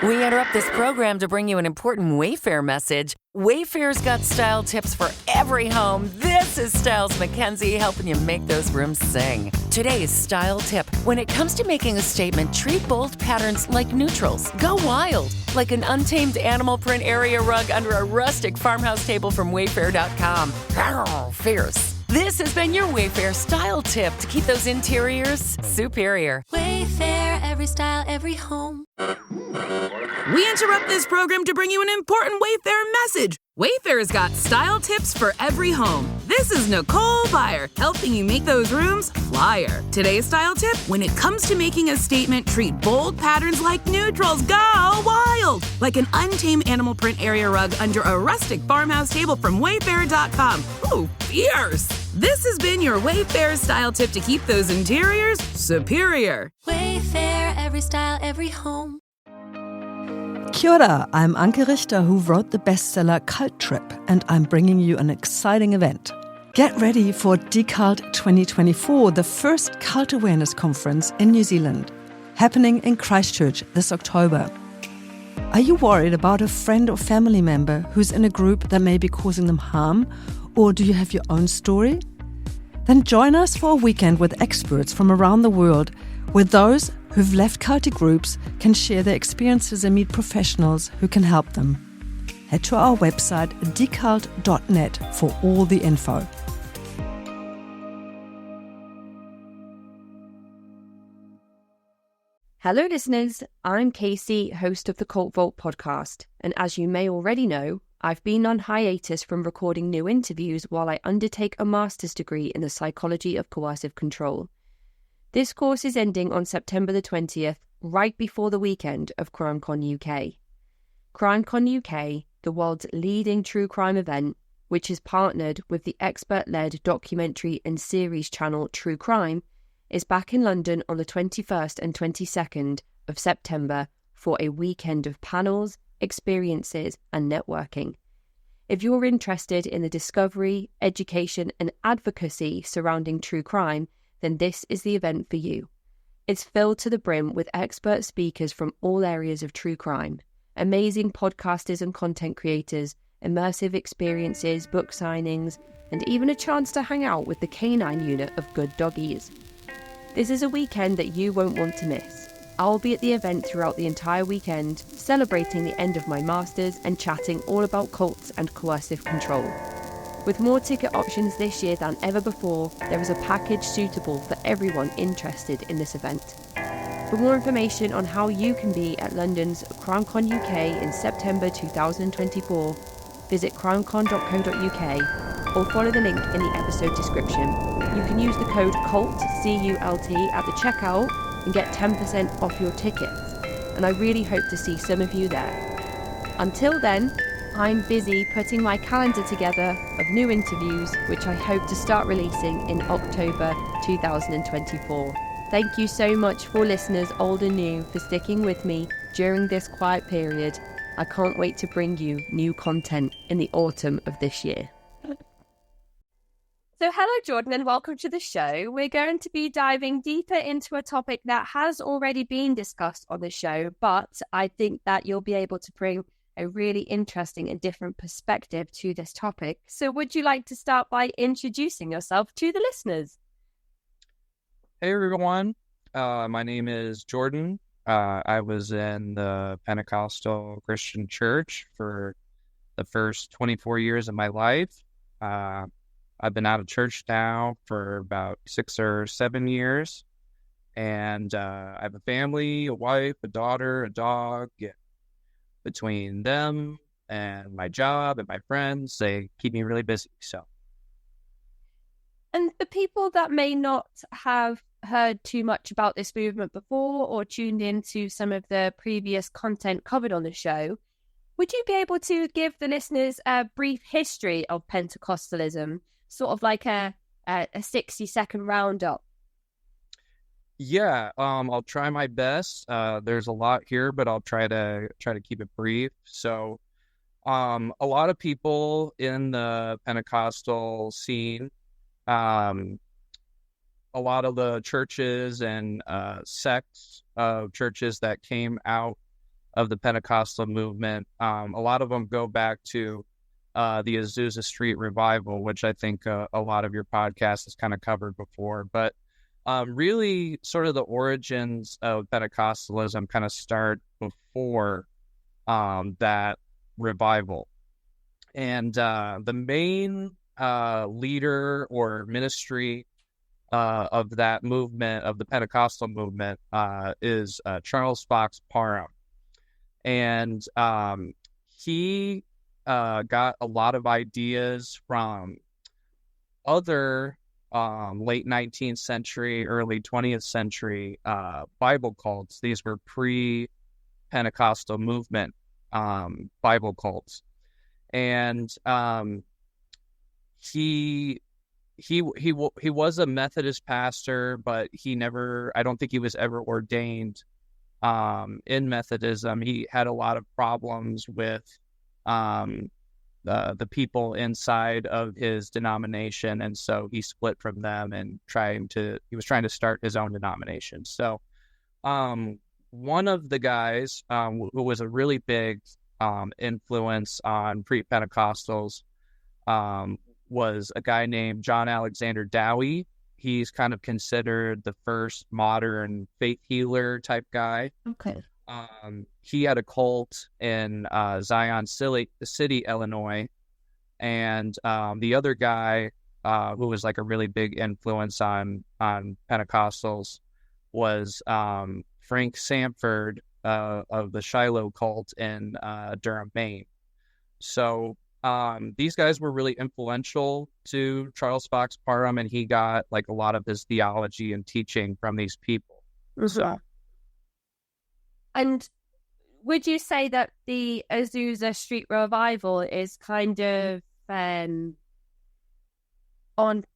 We interrupt this program to bring you an important Wayfair message. Wayfair's got style tips for every home. This is Styles McKenzie helping you make those rooms sing. Today's style tip. When it comes to making a statement, treat bold patterns like neutrals. Go wild, like an untamed animal print area rug under a rustic farmhouse table from Wayfair.com. Arr, fierce. This has been your Wayfair style tip to keep those interiors superior. Wayfair, every style, every home. We interrupt this program to bring you an important Wayfair message. Wayfair's got style tips for every home. This is Nicole Byer, helping you make those rooms flyer. Today's style tip, when it comes to making a statement, treat bold patterns like neutrals. Go wild! Like an untamed animal print area rug under a rustic farmhouse table from Wayfair.com. Ooh, fierce! This has been your Wayfair style tip to keep those interiors superior. Wayfair, every style, every home. Kia ora, I'm Anke Richter, who wrote the bestseller Cult Trip, and I'm bringing you an exciting event. Get ready for Decult 2024, the first cult awareness conference in New Zealand, happening in Christchurch this October. Are you worried about a friend or family member who's in a group that may be causing them harm, or do you have your own story? Then join us for a weekend with experts from around the world, where those who've left cultic groups can share their experiences and meet professionals who can help them. Head to our website decult.net for all the info. Hello listeners, I'm Casey, host of the Cult Vault podcast, and as you may already know, I've been on hiatus from recording new interviews while I undertake a master's degree in the psychology of coercive control. This course is ending on September the 20th, right before the weekend of CrimeCon UK. CrimeCon UK, the world's leading true crime event, which is partnered with the expert-led documentary and series channel True Crime, is back in London on the 21st and 22nd of September for a weekend of panels, experiences and networking. If you're interested in the discovery, education and advocacy surrounding true crime, then this is the event for you. It's filled to the brim with expert speakers from all areas of true crime, amazing podcasters and content creators, immersive experiences, book signings, and even a chance to hang out with the canine unit of good doggies. This is a weekend that you won't want to miss. I'll be at the event throughout the entire weekend, celebrating the end of my master's and chatting all about cults and coercive control. With more ticket options this year than ever before, there is a package suitable for everyone interested in this event. For more information on how you can be at London's CrimeCon UK in September 2024, visit crimecon.co.uk or follow the link in the episode description. You can use the code CULT, C-U-L-T, at the checkout and get 10% off your tickets. And I really hope to see some of you there. Until then, I'm busy putting my calendar together of new interviews, which I hope to start releasing in October 2024. Thank you so much for listeners old and new for sticking with me during this quiet period. I can't wait to bring you new content in the autumn of this year. So hello Jordan and welcome to the show. We're going to be diving deeper into a topic that has already been discussed on the show, but I think that you'll be able to bring a really interesting and different perspective to this topic. So would you like to start by introducing yourself to the listeners? Hey everyone, my name is Jordan. I was in the Pentecostal Christian church for the first 24 years of my life. I've been out of church now for about 6 or 7 years. And I have a family, a wife, a daughter, a dog. Between them and my job and my friends, they keep me really busy. And the people that may not have heard too much about this movement before or tuned into some of the previous content covered on the show, would you be able to give the listeners a brief history of Pentecostalism, sort of like a 60-second roundup? Yeah, I'll try my best. There's a lot here, but I'll try to keep it brief. So, a lot of people in the Pentecostal scene, a lot of the churches and sects of churches that came out of the Pentecostal movement. A lot of them go back to the Azusa Street revival, which I think a lot of your podcast has kind of covered before. But really, sort of the origins of Pentecostalism kind of start before that revival. And the main leader or ministry of that movement, of the Pentecostal movement, is Charles Fox Parham. And he got a lot of ideas from other late 19th century, early 20th century Bible cults. These were pre-Pentecostal movement Bible cults. And he was a Methodist pastor, but I don't think he was ever ordained in Methodism. He had a lot of problems with the people inside of his denomination, and so he split from them and he was trying to start his own denomination. So one of the guys who was a really big influence on pre-Pentecostals was a guy named John Alexander Dowie. He's kind of considered the first modern faith healer type guy. Okay. He had a cult in Zion City, Illinois, and the other guy who was like a really big influence on Pentecostals was Frank Sanford of the Shiloh cult in Durham, Maine. So these guys were really influential to Charles Fox Parham, and he got like a lot of his theology and teaching from these people. Mm-hmm. So, and would you say that the Azusa Street revival is kind of on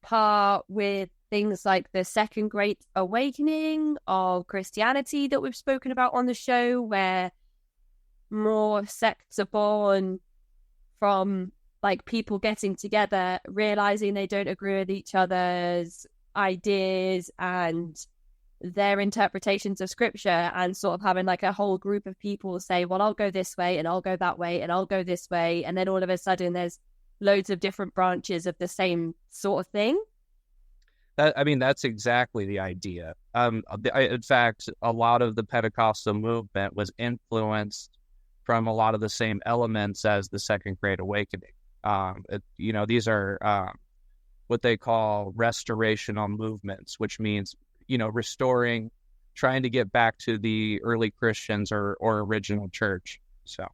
par with things like the Second Great Awakening of Christianity that we've spoken about on the show, where more sects are born from like people getting together, realizing they don't agree with each other's ideas and their interpretations of scripture, and sort of having like a whole group of people say, well, I'll go this way and I'll go that way and I'll go this way. And then all of a sudden there's loads of different branches of the same sort of thing. That's exactly the idea. In fact, a lot of the Pentecostal movement was influenced from a lot of the same elements as the Second Great Awakening. These are what they call restorational movements, which means, restoring, trying to get back to the early Christians or original church. So,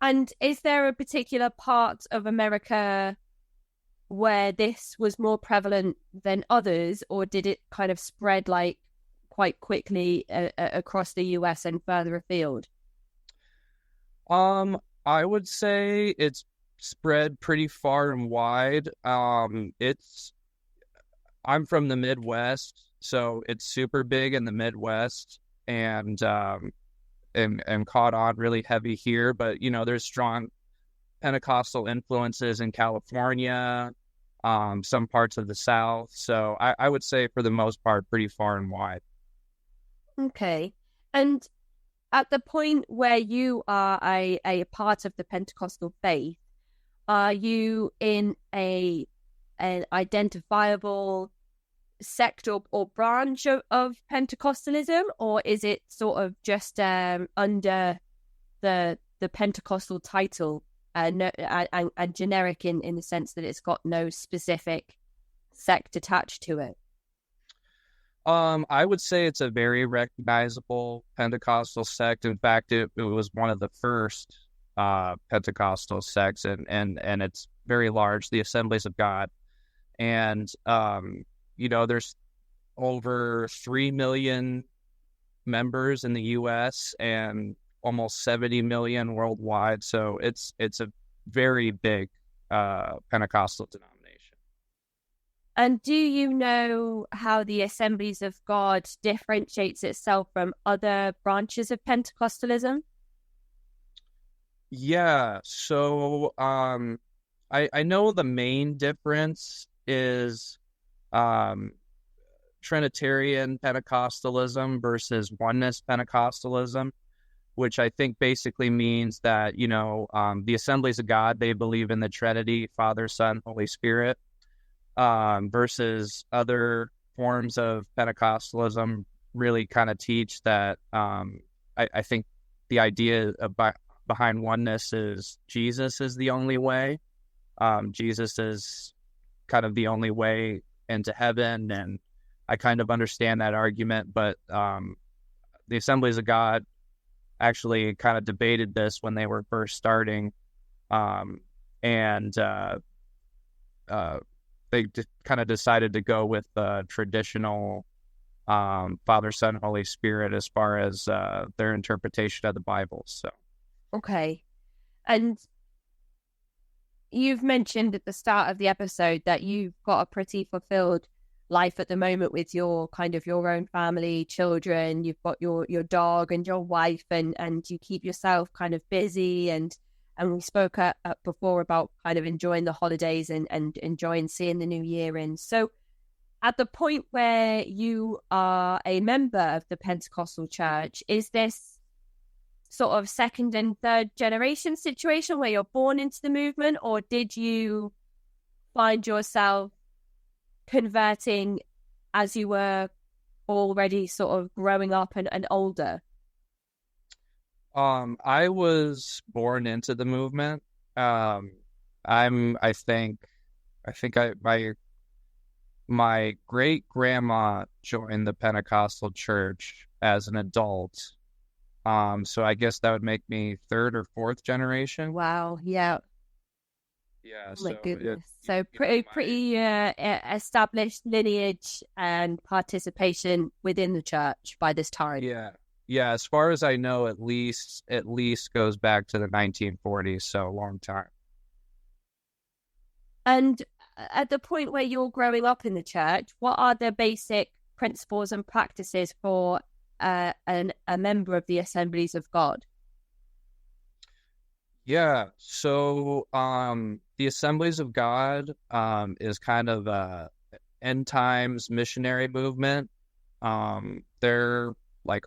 and is there a particular part of America where this was more prevalent than others, or did it kind of spread like quite quickly across the US and further afield? I would say it's spread pretty far and wide. I'm from the Midwest, so it's super big in the Midwest and caught on really heavy here. But there's strong Pentecostal influences in California, some parts of the South. So I would say for the most part, pretty far and wide. Okay. And at the point where you are a part of the Pentecostal faith, are you in an identifiable sect or branch of Pentecostalism, or is it sort of just under the Pentecostal title and generic in the sense that it's got no specific sect attached to it? I would say it's a very recognizable Pentecostal sect. In fact, it was one of the first Pentecostal sects, and it's very large, the Assemblies of God. And, there's over 3 million members in the U.S. and almost 70 million worldwide. So it's a very big Pentecostal denomination. And do you know how the Assemblies of God differentiates itself from other branches of Pentecostalism? Yeah, so I know the main difference is Trinitarian Pentecostalism versus Oneness Pentecostalism. which I think basically means that, the Assemblies of God, they believe in the Trinity, Father, Son, Holy Spirit, versus other forms of Pentecostalism really kind of teach that I think the idea behind oneness is Jesus is the only way. Jesus is kind of the only way into heaven, and I kind of understand that argument, but the Assemblies of God actually kind of debated this when they were first starting, and they kind of decided to go with the traditional Father, Son, Holy Spirit as far as their interpretation of the Bible. So, Okay. And you've mentioned at the start of the episode that you've got a pretty fulfilled life at the moment with your own family, children. You've got your dog and your wife, and you keep yourself kind of busy. And we spoke before about kind of enjoying the holidays and enjoying seeing the new year in. So at the point where you are a member of the Pentecostal church, is this sort of second and third generation situation where you're born into the movement, or did you find yourself converting as you were already sort of growing up and older? I was born into the movement. My great grandma joined the Pentecostal church as an adult. So I guess that would make me third or fourth generation. Wow. Yeah. Yeah. Oh my goodness. So pretty established lineage and participation within the church by this time. Yeah. Yeah. As far as I know, at least goes back to the 1940s. So a long time. And at the point where you're growing up in the church, what are the basic principles and practices for a member of the Assemblies of God? Yeah, so the Assemblies of God is kind of a end times missionary movement. Their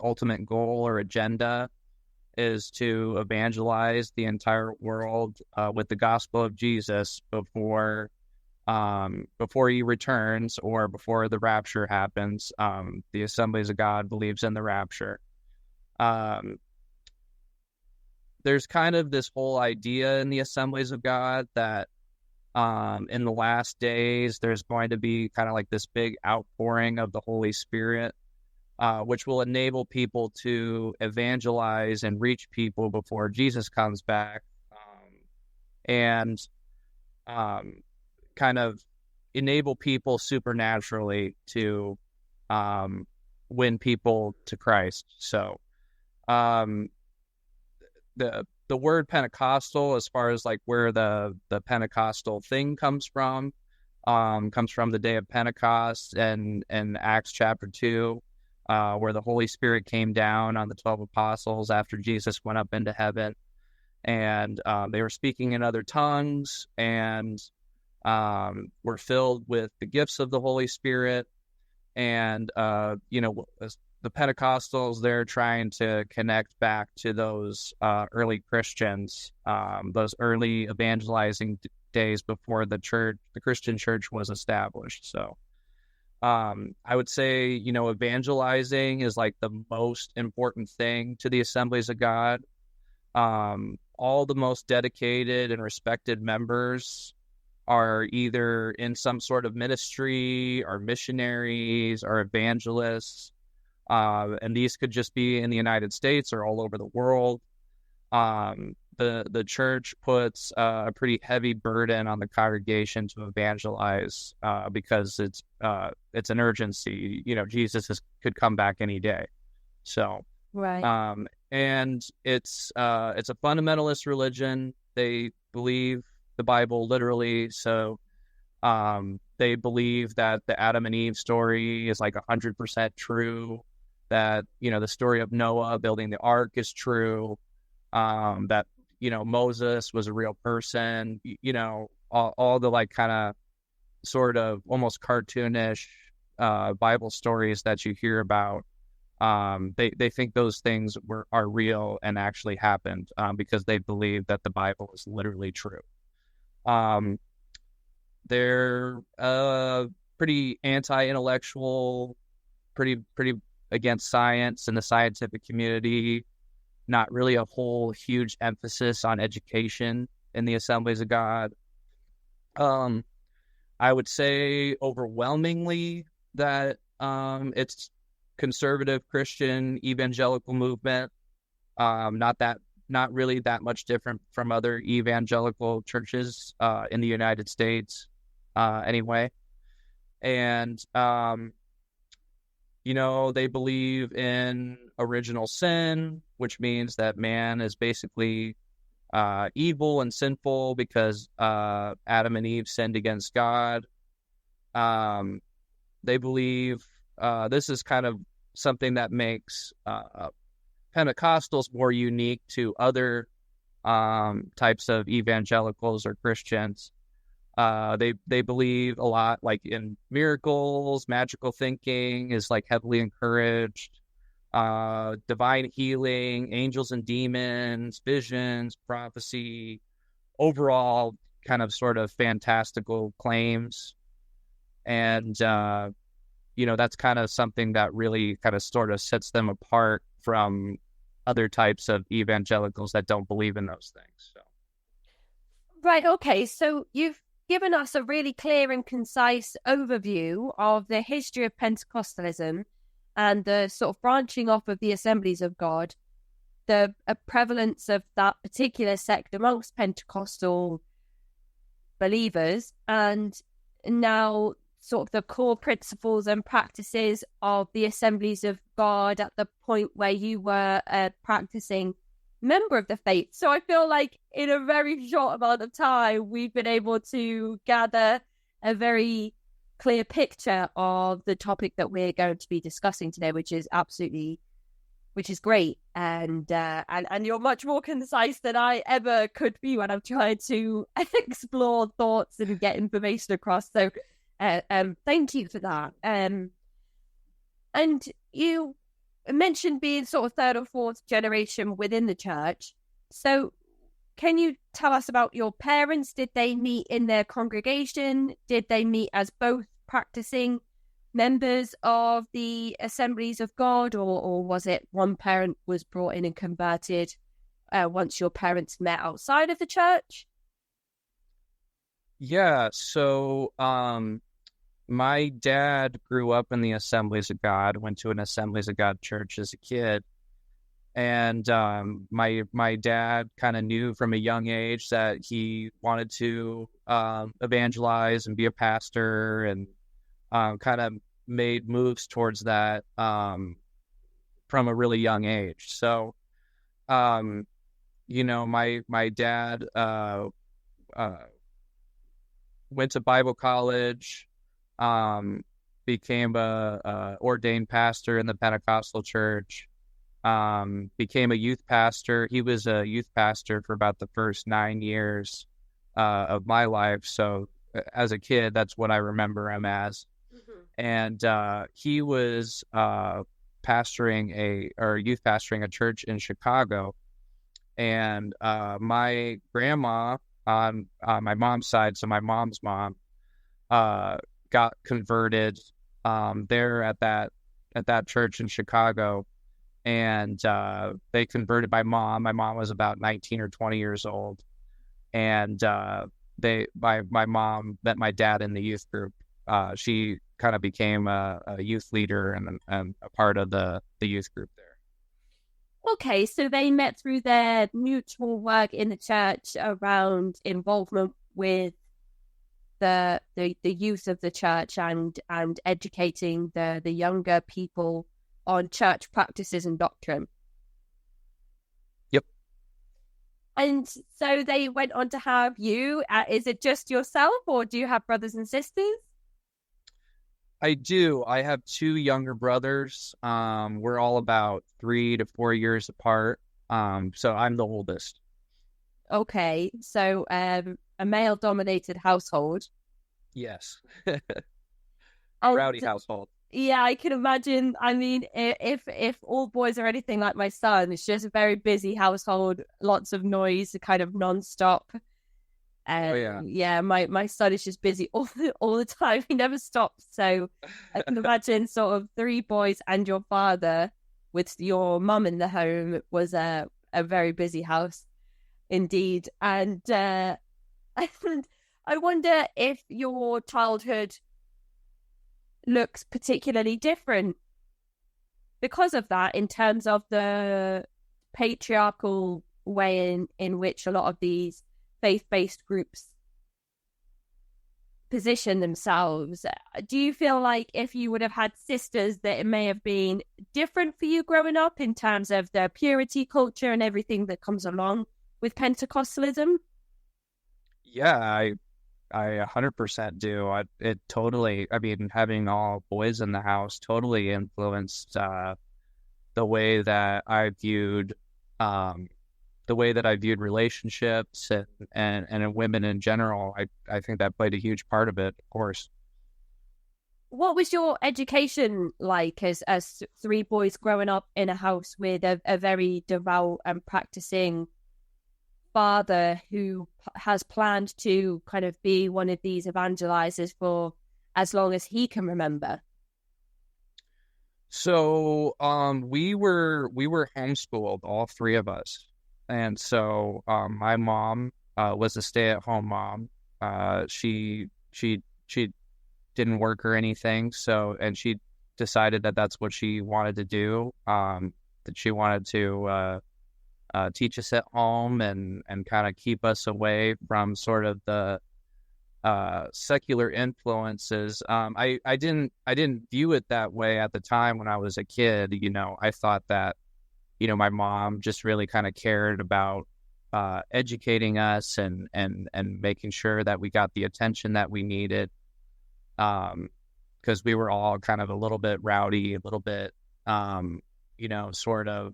ultimate goal or agenda is to evangelize the entire world with the gospel of Jesus before he returns or before the rapture happens. The Assemblies of God believes in the rapture. There's kind of this whole idea in the Assemblies of God that in the last days, there's going to be kind of like this big outpouring of the Holy Spirit, which will enable people to evangelize and reach people before Jesus comes back, and kind of enable people supernaturally to win people to Christ. So the word Pentecostal, as far as where the Pentecostal thing comes from the day of Pentecost and Acts chapter 2, where the Holy Spirit came down on the 12 apostles after Jesus went up into heaven, and they were speaking in other tongues and were filled with the gifts of the Holy Spirit. And the Pentecostals, they're trying to connect back to those early Christians, those early evangelizing days before the Christian church was established. So I would say, evangelizing is the most important thing to the Assemblies of God. All the most dedicated and respected members are either in some sort of ministry or missionaries or evangelists. And these could just be in the United States or all over the world. The church puts a pretty heavy burden on the congregation to evangelize because it's an urgency. Jesus could come back any day. So right. And it's a fundamentalist religion. They believe the Bible literally. So they believe that the Adam and Eve story is 100% true. That the story of Noah building the ark is true. That Moses was a real person. All the kind of sort of almost cartoonish Bible stories that you hear about They think those things are real and actually happened, because they believe that the Bible is literally true. They're pretty anti-intellectual, pretty against science and the scientific community. Not really a whole huge emphasis on education in the Assemblies of God. I would say overwhelmingly that it's conservative Christian evangelical movement. Not really that much different from other evangelical churches in the United States, anyway. And they believe in original sin, which means that man is basically evil and sinful because Adam and Eve sinned against God. They believe this is kind of something that makes Pentecostals more unique to other types of evangelicals or Christians. They believe a lot like in miracles, magical thinking is like heavily encouraged, divine healing, angels and demons, visions, prophecy, overall kind of sort of fantastical claims. And, that's kind of something that really kind of sort of sets them apart from other types of evangelicals that don't believe in those things. So. Right, okay. So you've given us a really clear and concise overview of the history of Pentecostalism and the sort of branching off of the Assemblies of God, the prevalence of that particular sect amongst Pentecostal believers, and now sort of the core principles and practices of the Assemblies of God at the point where you were a practicing member of the faith. So I feel like in a very short amount of time, we've been able to gather a very clear picture of the topic that we're going to be discussing today, which is great. And you're much more concise than I ever could be when I'm trying to explore thoughts and get information across. So thank you for that. And you mentioned being sort of third or fourth generation within the church. So can you tell us about your parents? Did they meet in their congregation? Did they meet as both practicing members of the Assemblies of God, or was it one parent was brought in and converted once your parents met outside of the church? Yeah, so my dad grew up in the Assemblies of God, went to an Assemblies of God church as a kid. And my dad kind of knew from a young age that he wanted to evangelize and be a pastor, and kind of made moves towards that from a really young age. So, my dad went to Bible college, became a ordained pastor in the Pentecostal church, became a youth pastor. He was a youth pastor for about the first 9 years of my life. So as a kid, that's what I remember him as. Mm-hmm. And he was youth pastoring a church in Chicago. And my grandma on my mom's side, so my mom's mom, got converted there at that church in Chicago. And they converted my mom. My mom was about 19 or 20 years old. And my mom met my dad in the youth group. She kind of became a youth leader and a part of the youth group there. Okay, so they met through their mutual work in the church around involvement with the youth of the church and educating the younger people on church practices and doctrine. Yep. And so they went on to have you. Is it just yourself, or do you have brothers and sisters? I do. I have two younger brothers. We're all about 3 to 4 years apart. So I'm the oldest. Okay. So a male-dominated household. Yes. Rowdy household. Yeah, I can imagine. I mean, if all boys are anything like my son, it's just a very busy household, lots of noise, kind of nonstop. Yeah, my son is just busy all the time. He never stops. So I can imagine sort of 3 boys and your father with your mum in the home was a very busy house indeed. And I wonder if your childhood looks particularly different because of that, in terms of the patriarchal way in which a lot of these faith-based groups position themselves. Do you feel like if you would have had sisters that it may have been different for you growing up in terms of the purity culture and everything that comes along with Pentecostalism? Yeah, I 100% do. It totally, I mean, having all boys in the house totally influenced the way that I viewed relationships and women in general. I think that played a huge part of it, of course. What was your education like as 3 boys growing up in a house with a very devout and practicing father who has planned to kind of be one of these evangelizers for as long as he can remember? So we were homeschooled, all 3 of us. And so my mom was a stay-at-home mom. She didn't work or anything, and she decided that that's what she wanted to do, that she wanted to teach us at home and kind of keep us away from sort of the secular influences. I didn't view it that way at the time when I was a kid. You know, I thought that, you know, my mom just really kind of cared about educating us and making sure that we got the attention that we needed, because we were all kind of a little bit rowdy, a little bit, you know, sort of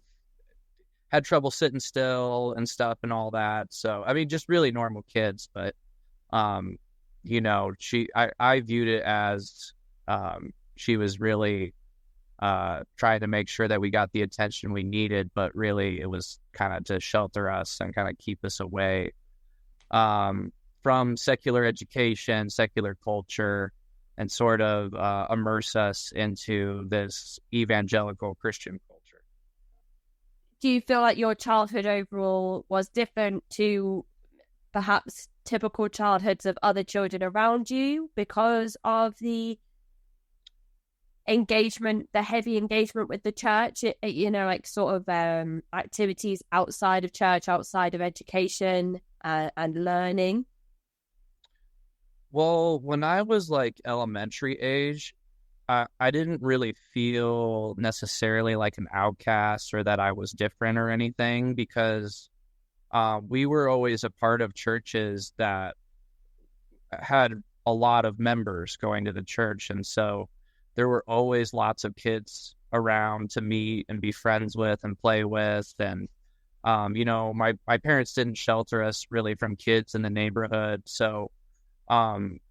had trouble sitting still and stuff and all that. So, I mean, just really normal kids. But, you know, I viewed it as she was really trying to make sure that we got the attention we needed, but really it was kind of to shelter us and kind of keep us away from secular education, secular culture, and sort of immerse us into this evangelical Christian culture. Do you feel like your childhood overall was different to perhaps typical childhoods of other children around you because of the engagement, the heavy engagement with the church, you know, like sort of activities outside of church, outside of education and learning? Well, when I was like elementary age, I didn't really feel necessarily like an outcast or that I was different or anything, because we were always a part of churches that had a lot of members going to the church. And so there were always lots of kids around to meet and be friends with and play with. And, you know, my parents didn't shelter us really from kids in the neighborhood. So,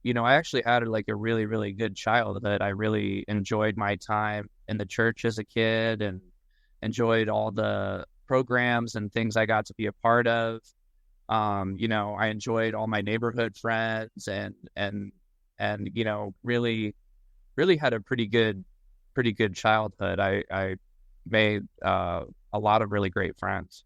you know, I actually had like a really, really good childhood. I really enjoyed my time in the church as a kid and enjoyed all the programs and things I got to be a part of. You know, I enjoyed all my neighborhood friends and, you know, really had a pretty good childhood. I made a lot of really great friends.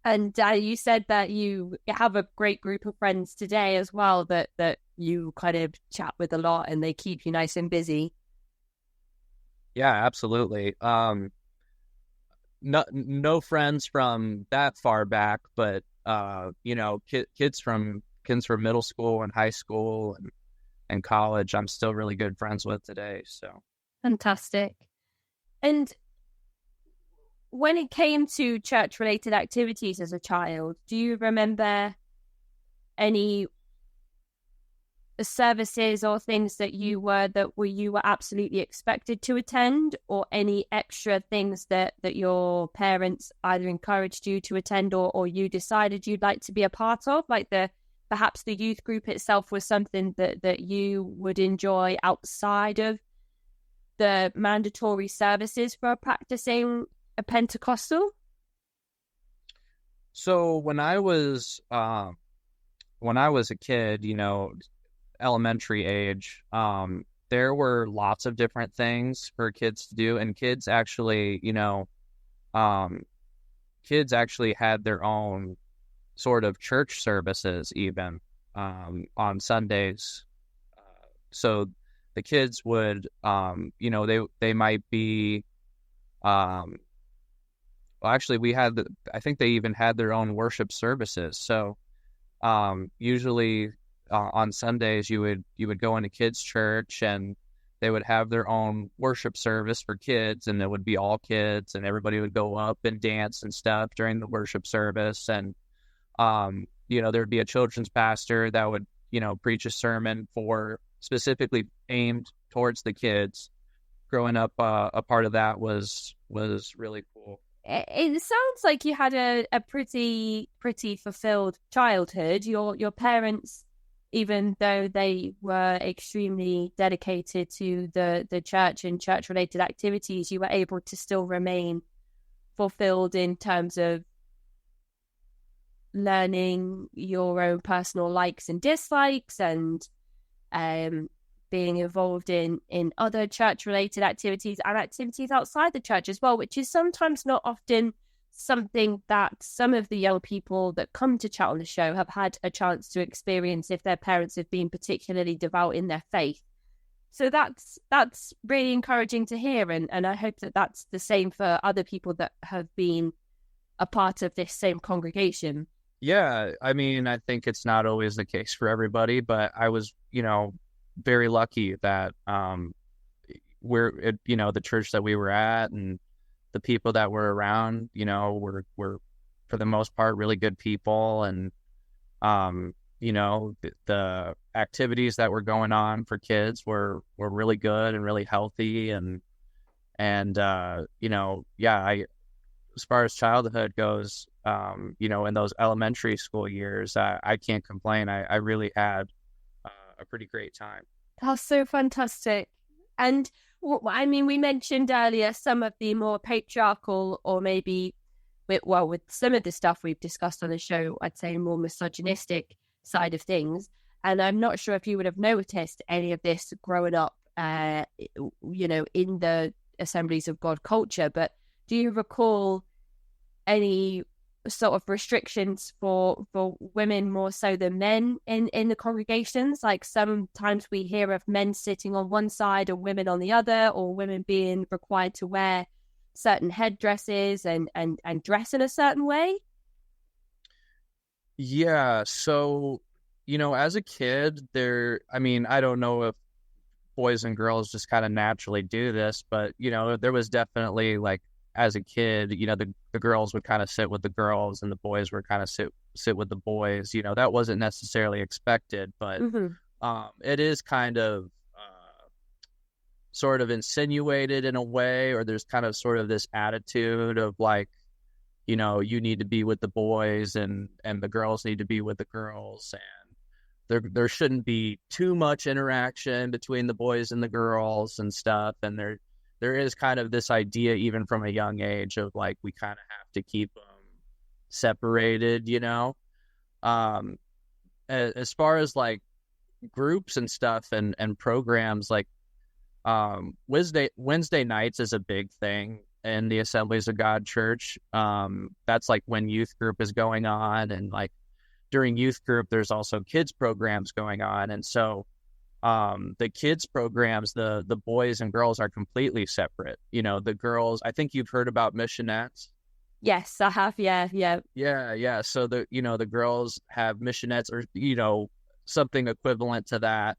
And you said that you have a great group of friends today as well that you kind of chat with a lot and they keep you nice and busy. Yeah, absolutely. No friends from that far back, but you know, kids from middle school and high school and college, I'm still really good friends with today. So fantastic. And when it came to church-related activities as a child, do you remember any services or things that you were absolutely expected to attend, or any extra things that your parents either encouraged you to attend or you decided you'd like to be a part of? Like perhaps the youth group itself was something that you would enjoy outside of the mandatory services for practicing a Pentecostal? So when I was a kid, elementary age, there were lots of different things for kids to do, and kids actually had their own sort of church services even on Sundays. So the kids would, they might be, actually I think they even had their own worship services. So usually on Sundays you would go into kids' church and they would have their own worship service for kids, and it would be all kids, and everybody would go up and dance and stuff during the worship service. And there'd be a children's pastor that would, preach a sermon specifically aimed towards the kids. Growing up, a part of that was really cool. It sounds like you had a pretty fulfilled childhood. Your parents, even though they were extremely dedicated to the church and church-related activities, you were able to still remain fulfilled in terms of learning your own personal likes and dislikes, and being involved in other church-related activities and activities outside the church as well, which is sometimes not often something that some of the young people that come to chat on the show have had a chance to experience if their parents have been particularly devout in their faith. So that's really encouraging to hear, and I hope that that's the same for other people that have been a part of this same congregation. Yeah, I mean, I think it's not always the case for everybody, but I was, very lucky that the church that we were at and the people that were around, were for the most part really good people, and the activities that were going on for kids were really good and really healthy, and as far as childhood goes, in those elementary school years, I can't complain. I really had a pretty great time. Oh, so fantastic. And I mean, we mentioned earlier some of the more patriarchal, or maybe with some of the stuff we've discussed on the show, I'd say more misogynistic side of things. And I'm not sure if you would have noticed any of this growing up, in the Assemblies of God culture, but do you recall any sort of restrictions for women more so than men in the congregations? Like sometimes we hear of men sitting on one side and women on the other, or women being required to wear certain headdresses and dress in a certain way. Yeah, so as a kid, I don't know if boys and girls just kind of naturally do this, but there was definitely, like, as a kid, the girls would kind of sit with the girls and the boys would kind of sit with the boys. That wasn't necessarily expected, but it is kind of sort of insinuated in a way, or there's kind of sort of this attitude of like, you need to be with the boys and the girls need to be with the girls, and there shouldn't be too much interaction between the boys and the girls and stuff. And there is kind of this idea, even from a young age, of like, we kind of have to keep them separated, as far as like groups and stuff and programs, like Wednesday nights is a big thing in the Assemblies of God Church. That's like when youth group is going on, and like during youth group, there's also kids programs going on. And so the kids programs, the boys and girls are completely separate. The girls, I think you've heard about missionettes. Yes, I have. Yeah. So the girls have missionettes, or something equivalent to that,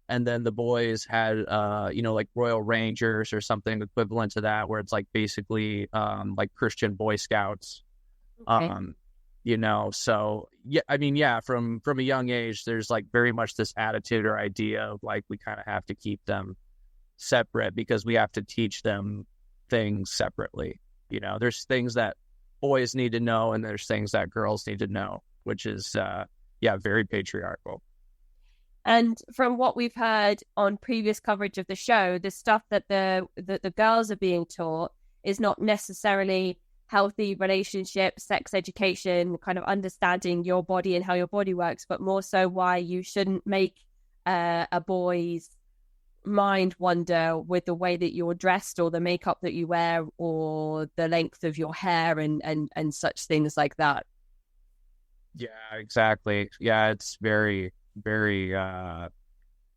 and then the boys had like Royal Rangers or something equivalent to that, where it's like basically like Christian Boy Scouts. Okay. So yeah, I mean, yeah, from a young age, there's like very much this attitude or idea of like, we kind of have to keep them separate because we have to teach them things separately. There's things that boys need to know, and there's things that girls need to know, which is, very patriarchal. And from what we've heard on previous coverage of the show, the stuff that the girls are being taught is not necessarily healthy relationships, sex education, kind of understanding your body and how your body works, but more so why you shouldn't make a boy's mind wander with the way that you're dressed or the makeup that you wear or the length of your hair and such things like that. Yeah, exactly. Yeah, it's very, very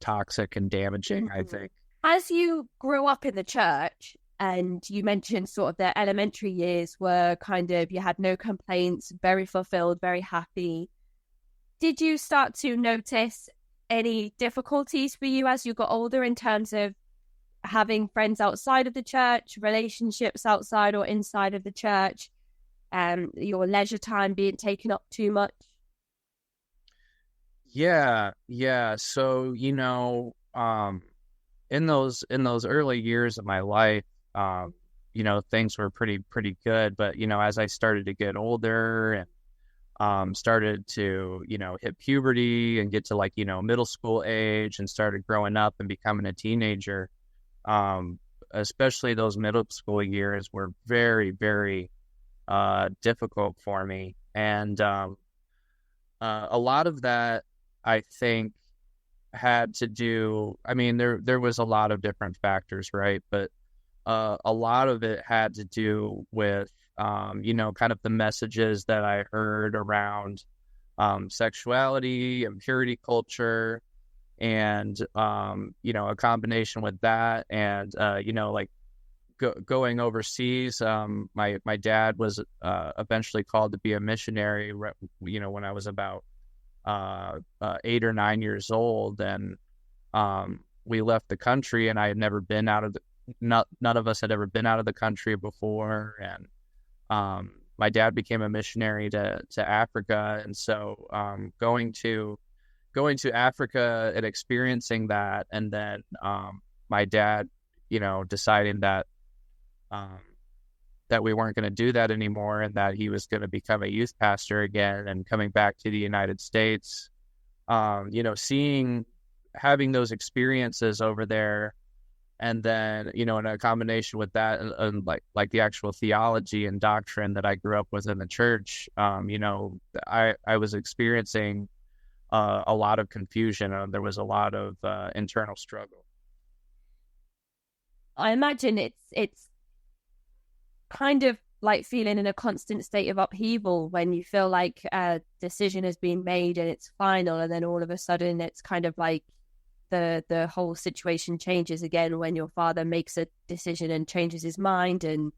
toxic and damaging, I think. As you grew up in the church, and you mentioned sort of the elementary years were kind of, you had no complaints, very fulfilled, very happy. Did you start to notice any difficulties for you as you got older in terms of having friends outside of the church, relationships outside or inside of the church, your leisure time being taken up too much? Yeah. So, in those early years of my life, things were pretty good. But, as I started to get older and started to, hit puberty and get to middle school age and started growing up and becoming a teenager, especially those middle school years were very, very difficult for me. And a lot of that, I think, had to do, there was a lot of different factors, right? But a lot of it had to do with, kind of the messages that I heard around sexuality and purity culture, and, a combination with that and, going overseas. My dad was eventually called to be a missionary, when I was about 8 or 9 years old, and we left the country, and I had never been out of none of us had ever been out of the country before, and my dad became a missionary to Africa, and so going to Africa and experiencing that, and then my dad, deciding that we weren't going to do that anymore, and that he was going to become a youth pastor again, and coming back to the United States, having those experiences over there, and then, in a combination with that and like the actual theology and doctrine that I grew up with in the church, I was experiencing a lot of confusion. There was a lot of internal struggle. I imagine it's kind of like feeling in a constant state of upheaval when you feel like a decision has been made and it's final, and then all of a sudden it's kind of like the whole situation changes again when your father makes a decision and changes his mind, and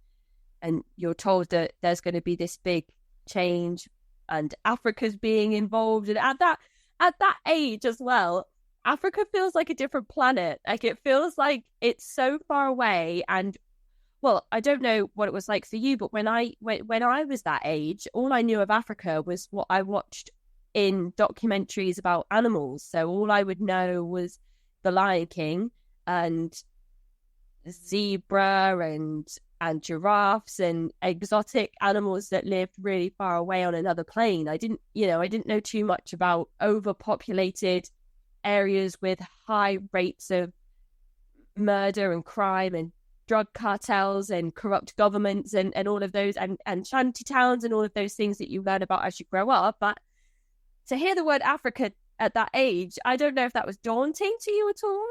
you're told that there's going to be this big change and Africa's being involved. And at that age as well, Africa feels like a different planet. Like, it feels like it's so far away. And well, I don't know what it was like for you, but when I was that age, all I knew of Africa was what I watched in documentaries about animals. So all I would know was the Lion King and zebra and giraffes and exotic animals that lived really far away on another plane. I didn't know too much about overpopulated areas with high rates of murder and crime and drug cartels and corrupt governments and all of those, and shanty towns and all of those things that you learn about as you grow up. But to hear the word Africa at that age, I don't know if that was daunting to you at all.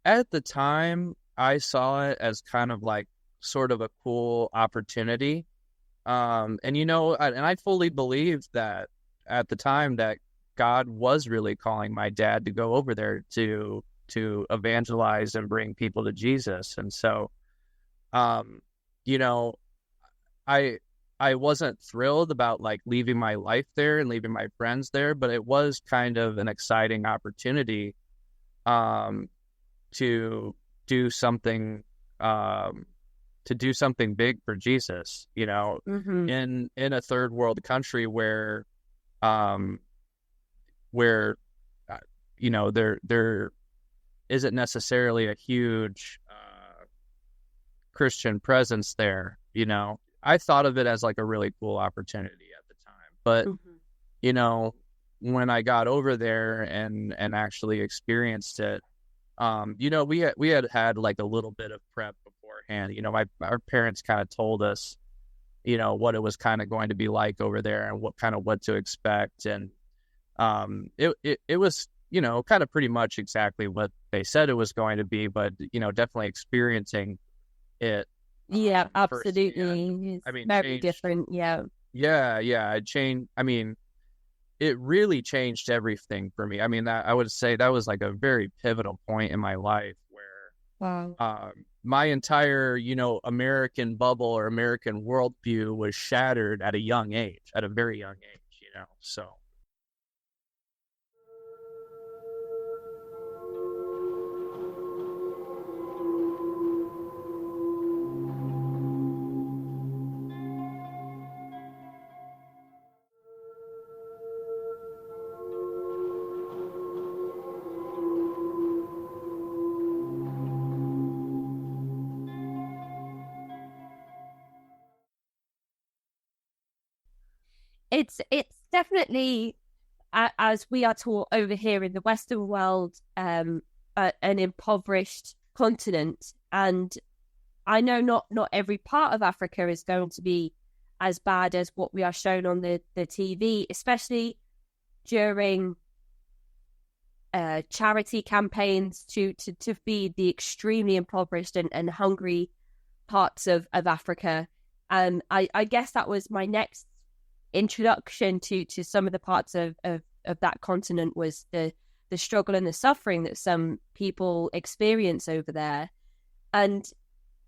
At the time, I saw it as kind of like sort of a cool opportunity. And I fully believed that at the time that God was really calling my dad to go over there to evangelize and bring people to Jesus. And so, I wasn't thrilled about like leaving my life there and leaving my friends there, but it was kind of an exciting opportunity to do something big for Jesus, in a third world country where there isn't necessarily a huge Christian presence there. I thought of it as like a really cool opportunity at the time, but you know, when I got over there and actually experienced it, you know, we had like a little bit of prep beforehand. You know, our parents kind of told us, you know, what it was kind of going to be like over there and what to expect. And it was, you know, kind of pretty much exactly what they said it was going to be, but, you know, definitely experiencing it. Yeah, absolutely. Firsthand. It's very different. Yeah. Yeah. It changed. I mean, it really changed everything for me. I mean, I would say that was like a very pivotal point in my life where my entire, you know, American bubble or American worldview was shattered at a very young age, you know, so. It's definitely, as we are taught over here in the Western world, an impoverished continent. And I know not every part of Africa is going to be as bad as what we are shown on the TV, especially during charity campaigns to feed the extremely impoverished and hungry parts of Africa. I guess that was my next introduction to some of the parts of that continent, was the struggle and the suffering that some people experience over there. And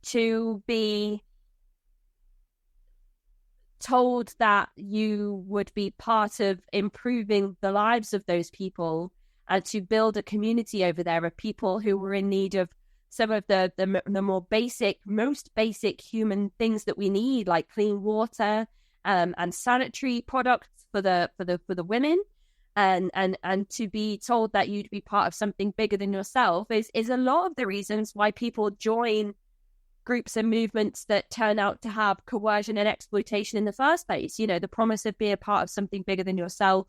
to be told that you would be part of improving the lives of those people and to build a community over there of people who were in need of some of the most basic human things that we need, like clean water and sanitary products for the women, and to be told that you'd be part of something bigger than yourself is a lot of the reasons why people join groups and movements that turn out to have coercion and exploitation in the first place. You know, the promise of being a part of something bigger than yourself,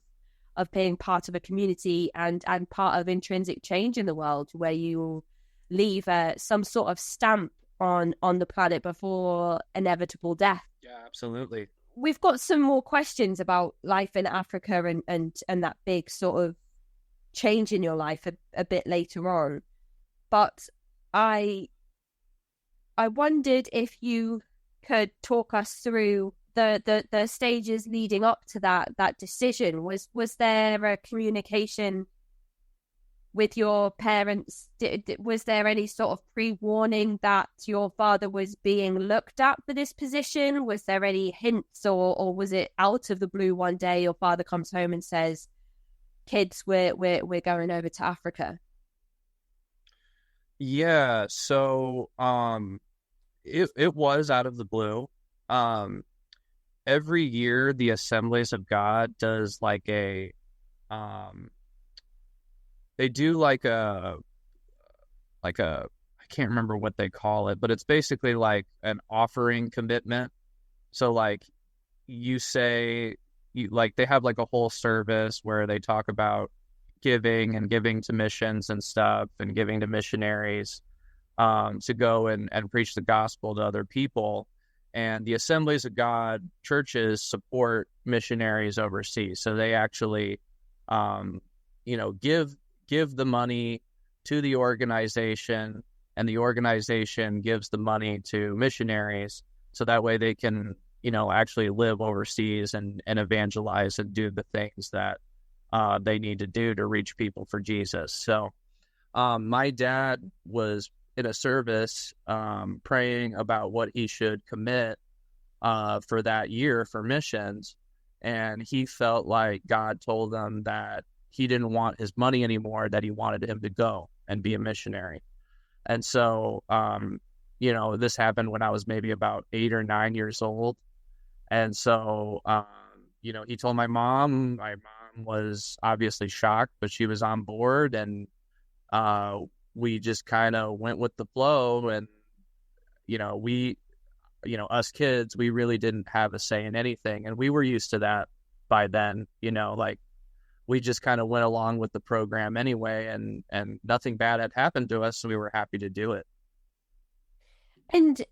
of being part of a community and part of intrinsic change in the world, where you leave some sort of stamp on the planet before inevitable death. Yeah, absolutely. We've got some more questions about life in Africa and that big sort of change in your life a bit later on. But I wondered if you could talk us through the stages leading up to that decision. Was there a communication with your parents? Was there any sort of pre-warning that your father was being looked at for this position? Was there any hints, or was it out of the blue one day your father comes home and says, "Kids, we're going over to Africa"? Yeah, so it was out of the blue. Every year the Assemblies of God does like a they do like a I can't remember what they call it, but it's basically like an offering commitment. So like you say, they have like a whole service where they talk about giving to missions and stuff, and giving to missionaries to go and preach the gospel to other people. And the Assemblies of God churches support missionaries overseas. So they actually, give the money to the organization, and the organization gives the money to missionaries. So that way they can, actually live overseas and evangelize and do the things that they need to do to reach people for Jesus. So my dad was in a service praying about what he should commit for that year for missions, and he felt like God told him that he didn't want his money anymore, that he wanted him to go and be a missionary. And so this happened when I was maybe about 8 or 9 years old. And so he told my mom. My mom was obviously shocked, but she was on board, and we just kind of went with the flow. And, us kids, we really didn't have a say in anything. And we were used to that by then, like we just kind of went along with the program anyway, and nothing bad had happened to us, so we were happy to do it. And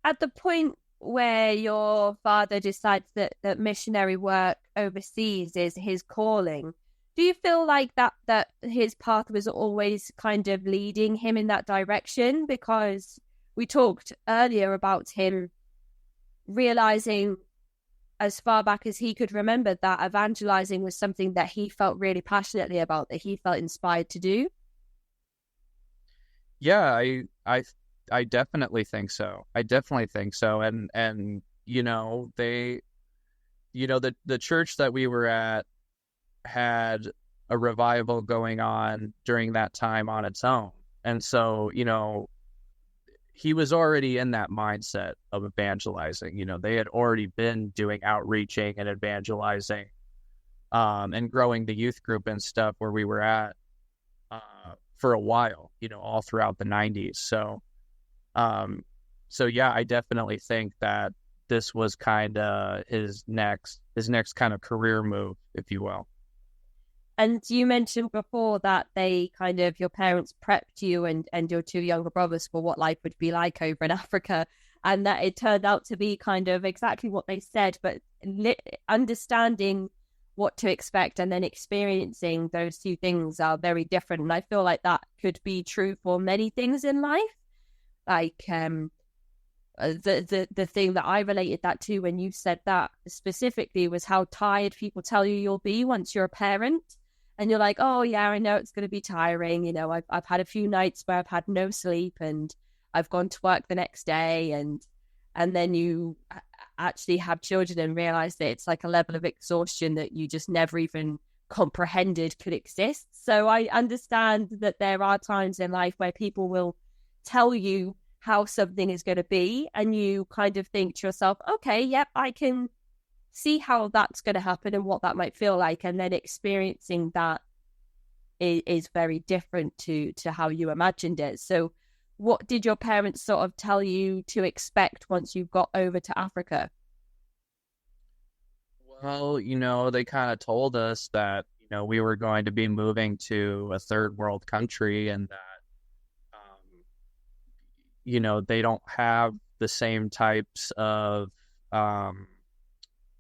at the point where your father decides that missionary work overseas is his calling, do you feel like that his path was always kind of leading him in that direction? Because we talked earlier about him realizing as far back as he could remember that evangelizing was something that he felt really passionately about, that he felt inspired to do. Yeah, I definitely think so. And they, the church that we were at had a revival going on during that time on its own. And so, he was already in that mindset of evangelizing. They had already been doing outreaching and evangelizing, and growing the youth group and stuff where we were at for a while, all throughout the 90s. So yeah, I definitely think that this was kind of his next kind of career move, if you will. And you mentioned before that they kind of, your parents prepped you and your two younger brothers for what life would be like over in Africa, and that it turned out to be kind of exactly what they said, but understanding what to expect and then experiencing those two things are very different. And I feel like that could be true for many things in life. Like the thing that I related that to when you said that specifically was how tired people tell you you'll be once you're a parent. And you're like, oh yeah, I know it's going to be tiring. I've had a few nights where I've had no sleep and I've gone to work the next day. And then you actually have children and realize that it's like a level of exhaustion that you just never even comprehended could exist. So I understand that there are times in life where people will tell you how something is going to be, and you kind of think to yourself, okay, yep, I can see how that's going to happen and what that might feel like, and then experiencing that is very different to how you imagined it. So what did your parents sort of tell you to expect once you got over to Africa? Well, they kind of told us that, we were going to be moving to a third world country, and that, they don't have the same types of,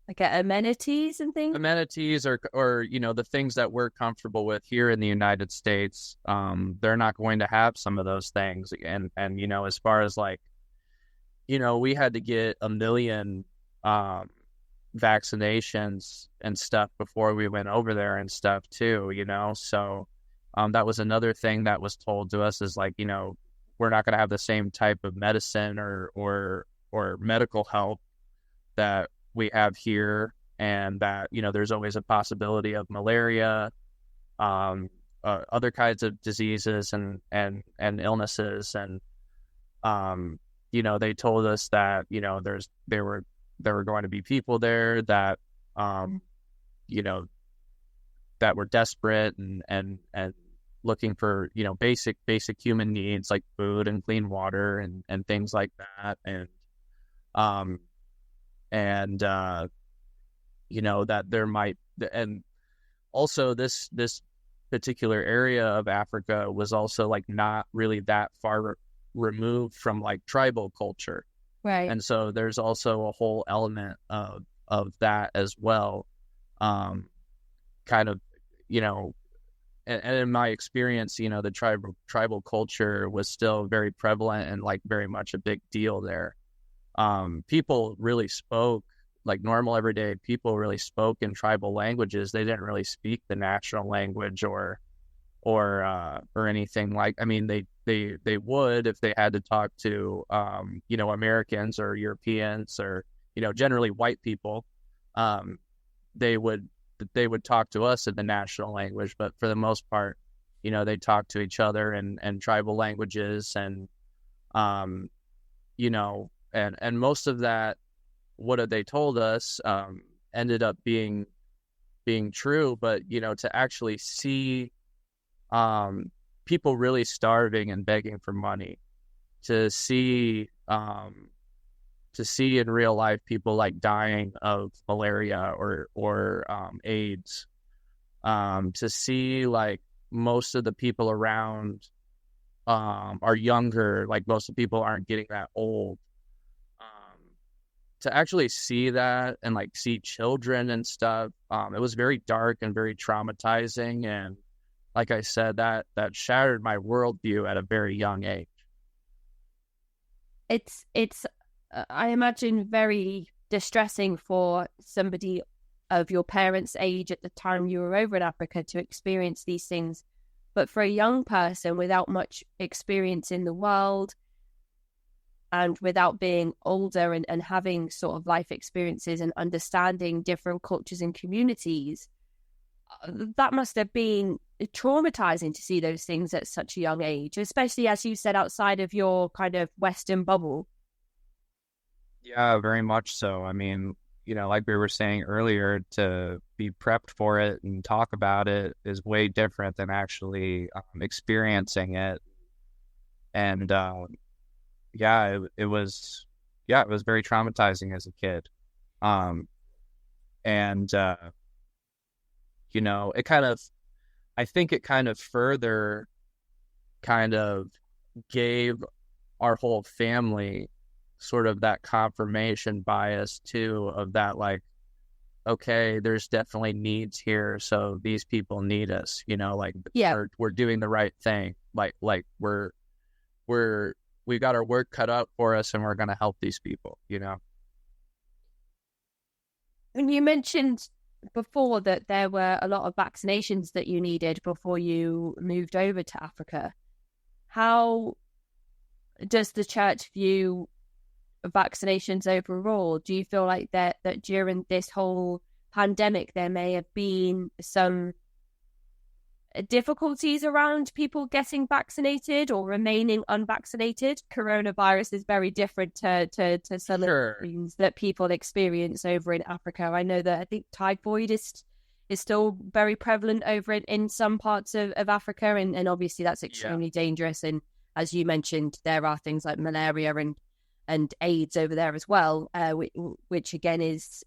like amenities and things? Amenities or the things that we're comfortable with here in the United States. They're not going to have some of those things. And as far as like, we had to get 1 million vaccinations and stuff before we went over there and stuff too, So that was another thing that was told to us, is like, we're not going to have the same type of medicine or medical help that we have here, and that there's always a possibility of malaria, other kinds of diseases and illnesses, and they told us that there were going to be people there that that were desperate and looking for basic human needs like food and clean water and things like that, that there might, and also this particular area of Africa was also like not really that far removed from like tribal culture, right? And so there's also a whole element of that as well, kind of, and in my experience, the tribal culture was still very prevalent and like very much a big deal there. People really spoke, like normal everyday people really spoke in tribal languages. They didn't really speak the national language or anything like. I mean, they would if they had to talk to Americans or Europeans or generally white people. They would talk to us in the national language, but for the most part, they talk to each other in tribal languages, and and most of that, what they told us, ended up being true. But to actually see people really starving and begging for money, to see to see in real life people like dying of malaria or AIDS, to see like most of the people around are younger, like most of the people aren't getting that old. To actually see that and like see children and stuff, it was very dark and very traumatizing. And like I said, that shattered my worldview at a very young age. It's I imagine very distressing for somebody of your parents' age at the time you were over in Africa to experience these things. But for a young person without much experience in the world and without being older and having sort of life experiences and understanding different cultures and communities, that must have been traumatizing to see those things at such a young age, especially, as you said, outside of your kind of Western bubble. Yeah, very much so. I mean, like we were saying earlier, to be prepped for it and talk about it is way different than actually experiencing it. And it was very traumatizing as a kid. It kind of, I think it kind of further kind of gave our whole family sort of that confirmation bias too, of that, like, okay, there's definitely needs here, so these people need us, we're doing the right thing, like we've got our work cut out for us, and we're going to help these people. And you mentioned before that there were a lot of vaccinations that you needed before you moved over to Africa. How does the church view vaccinations overall? Do you feel like that during this whole pandemic there may have been some difficulties around people getting vaccinated or remaining unvaccinated? Coronavirus is very different to some of the things that people experience over in Africa. I know that I think typhoid is still very prevalent over in some parts of Africa, and obviously that's extremely dangerous. And as you mentioned, there are things like malaria and AIDS over there as well, which again is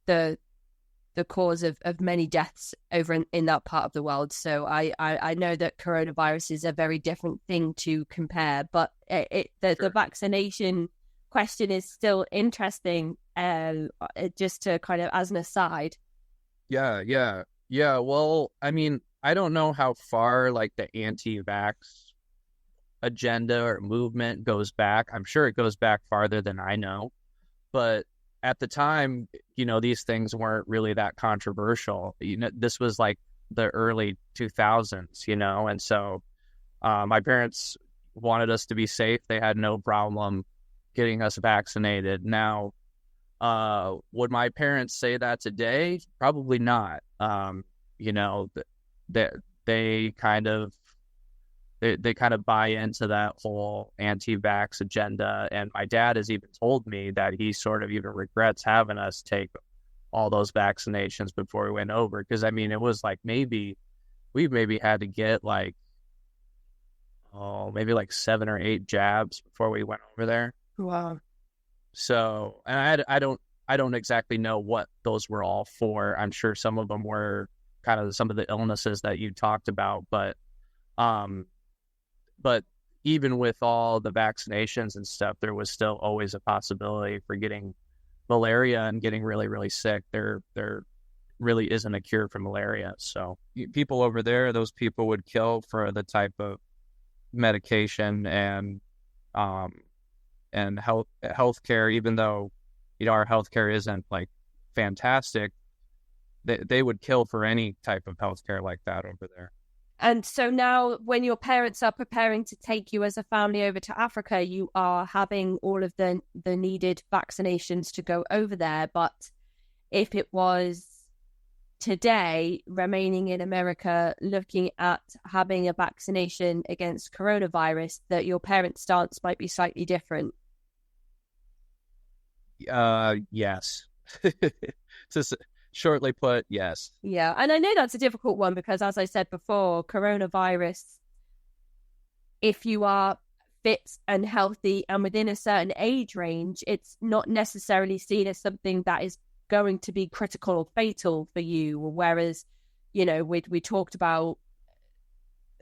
the cause of many deaths over in that part of the world. So I know that coronavirus is a very different thing to compare, but the vaccination question is still interesting, just to kind of as an aside. Yeah. Well, I mean, I don't know how far like the anti-vax agenda or movement goes back. I'm sure it goes back farther than I know, but at the time, these things weren't really that controversial. This was like the early 2000s, and so my parents wanted us to be safe. They had no problem getting us vaccinated. Now, would my parents say that today? Probably not. They kind of buy into that whole anti-vax agenda. And my dad has even told me that he sort of even regrets having us take all those vaccinations before we went over. Because, I mean, it was like we maybe had to get maybe 7 or 8 jabs before we went over there. Wow. So, and I don't exactly know what those were all for. I'm sure some of them were kind of some of the illnesses that you talked about, but even with all the vaccinations and stuff, there was still always a possibility for getting malaria and getting really, really sick. There really isn't a cure for malaria. So people over there, those people would kill for the type of medication and healthcare, even though, our healthcare isn't like fantastic. They would kill for any type of healthcare like that over there. And so now when your parents are preparing to take you as a family over to Africa, you are having all of the needed vaccinations to go over there. But if it was today, remaining in America, looking at having a vaccination against coronavirus, that your parents' stance might be slightly different. Yes. Shortly put, yes. Yeah, and I know that's a difficult one because, as I said before, coronavirus, if you are fit and healthy and within a certain age range, it's not necessarily seen as something that is going to be critical or fatal for you. Whereas, we talked about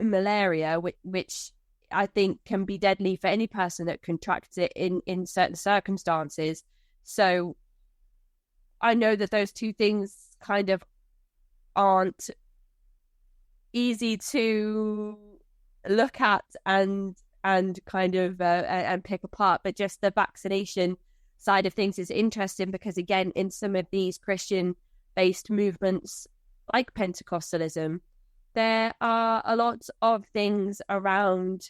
malaria, which I think can be deadly for any person that contracts it in certain circumstances. So I know that those two things kind of aren't easy to look at and kind of and pick apart, but just the vaccination side of things is interesting because, again, in some of these Christian-based movements like Pentecostalism, there are a lot of things around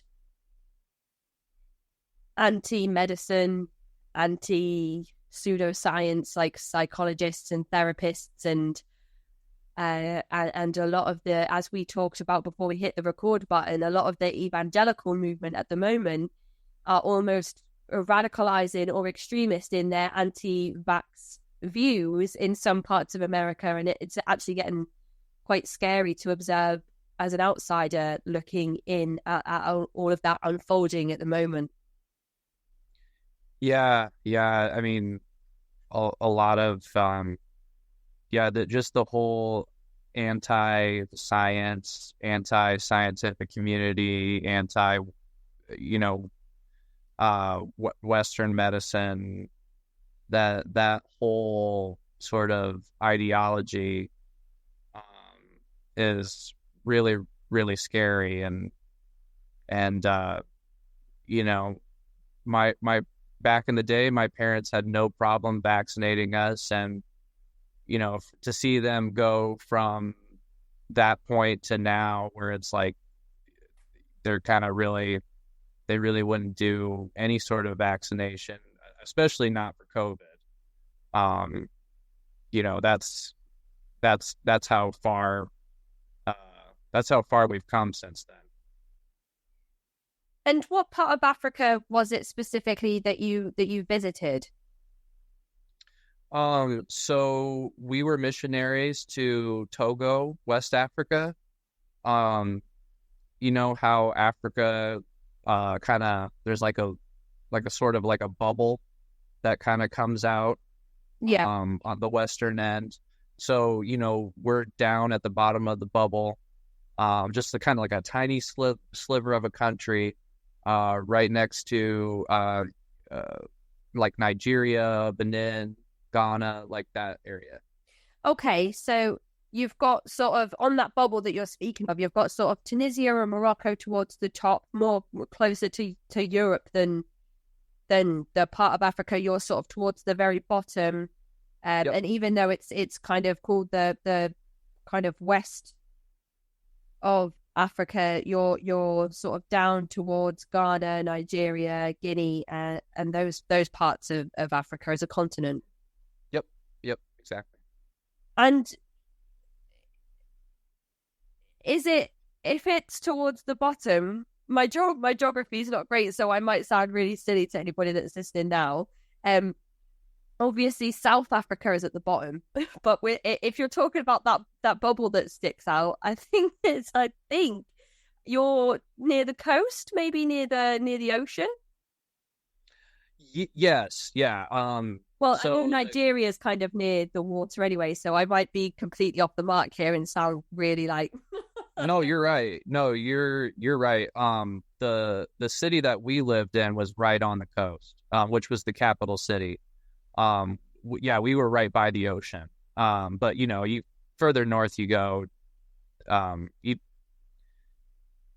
anti-medicine, anti-pseudoscience, like psychologists and therapists, and a lot of the, as we talked about before we hit the record button, a lot of the evangelical movement at the moment are almost radicalizing or extremist in their anti-vax views in some parts of America, and it's actually getting quite scary to observe as an outsider looking in at all of that unfolding at the moment. Yeah. I mean, a lot of just the whole anti-science, anti-scientific community, Western medicine, that whole sort of ideology is really, really scary. And my back in the day, my parents had no problem vaccinating us, and to see them go from that point to now where it's like they're kind of they really wouldn't do any sort of vaccination, especially not for COVID. That's how far we've come since then. And what part of Africa was it specifically that you visited? So we were missionaries to Togo, West Africa. You know how Africa, kind of, there's like a sort of like a bubble that kind of comes out, on the western end. So, we're down at the bottom of the bubble, just kind of like a tiny sliver of a country, right next to, like Nigeria, Benin, Ghana, like that area. Okay, so you've got sort of, on that bubble that you're speaking of, you've got sort of Tunisia and Morocco towards the top, more closer to Europe than the part of Africa you're sort of towards the very bottom. Yep. And even though it's kind of called the kind of west of Africa, you're sort of down towards Ghana, Nigeria, Guinea, and those parts of Africa as a continent. Yep, exactly. And is it, if it's towards the bottom, my geography is not great, so I might sound really silly to anybody that's listening now. Obviously South Africa is at the bottom, but if you're talking about that bubble that sticks out, I think you're near the coast, maybe near the ocean. Yes, yeah. Well, so, I know Nigeria is kind of near the water anyway, so I might be completely off the mark here and sound really like. No, you're right. No, you're right. The city that we lived in was right on the coast, which was the capital city. We were right by the ocean. But you further north you go,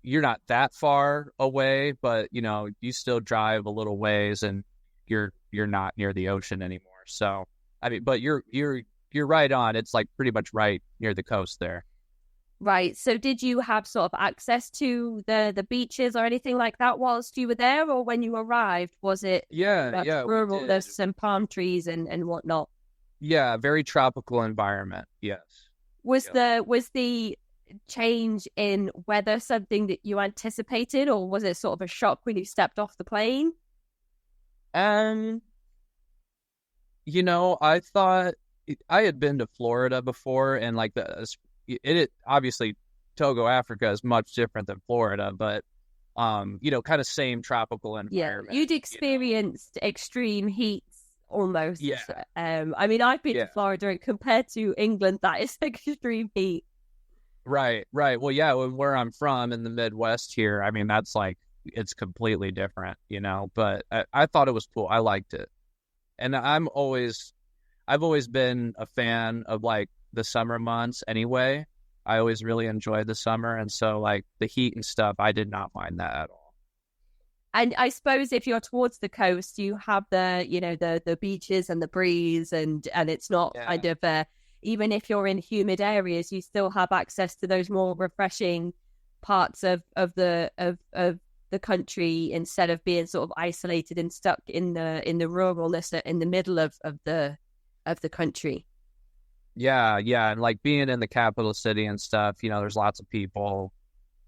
you're not that far away, but you still drive a little ways and you're not near the ocean anymore. So I mean, but you're right on. It's like pretty much right near the coast there. Right. So did you have sort of access to the beaches or anything like that whilst you were there, or when you arrived, was it rural? There's some palm trees and whatnot. Yeah, very tropical environment. Yes. Was the change in weather something that you anticipated, or was it sort of a shock when you stepped off the plane? I thought I had been to Florida before, and like it obviously Togo, Africa is much different than Florida, but kind of same tropical Yeah, environment. you'd experienced extreme heats almost. Yeah. I mean, I've been to Florida, and compared to England, that is extreme heat. Right. Well, yeah, where I'm from in the Midwest here, I mean, that's like, it's completely different, but I thought it was cool. I liked it. And I've always been a fan of like the summer months anyway. I always really enjoyed the summer. And so like the heat and stuff, I did not mind that at all. And I suppose if you're towards the coast, you have the beaches and the breeze, and it's not kind of even if you're in humid areas, you still have access to those more refreshing parts of the country, instead of being sort of isolated and stuck in the ruralness in the middle of the country. Yeah, and like being in the capital city and stuff, there's lots of people.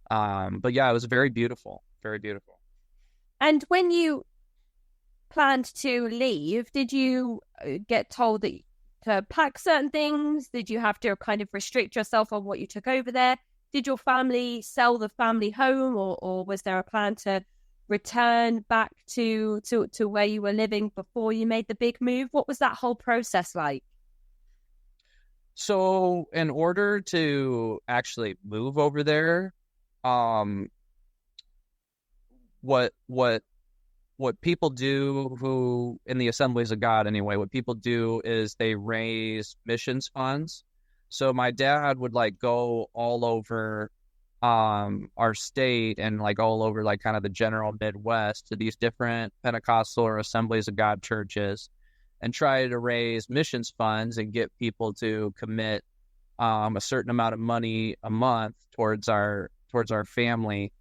But yeah, it was very beautiful, very beautiful. And when you planned to leave, did you get told that to pack certain things? Did you have to kind of restrict yourself on what you took over there? Did your family sell the family home, or was there a plan to return back to where you were living before you made the big move? What was that whole process like? So in order to actually move over there, what people do, who in the Assemblies of God anyway, what people do is they raise missions funds. So my dad would like go all over our state and like all over like kind of the general Midwest to these different Pentecostal or Assemblies of God churches and try to raise missions funds and get people to commit a certain amount of money a month towards our family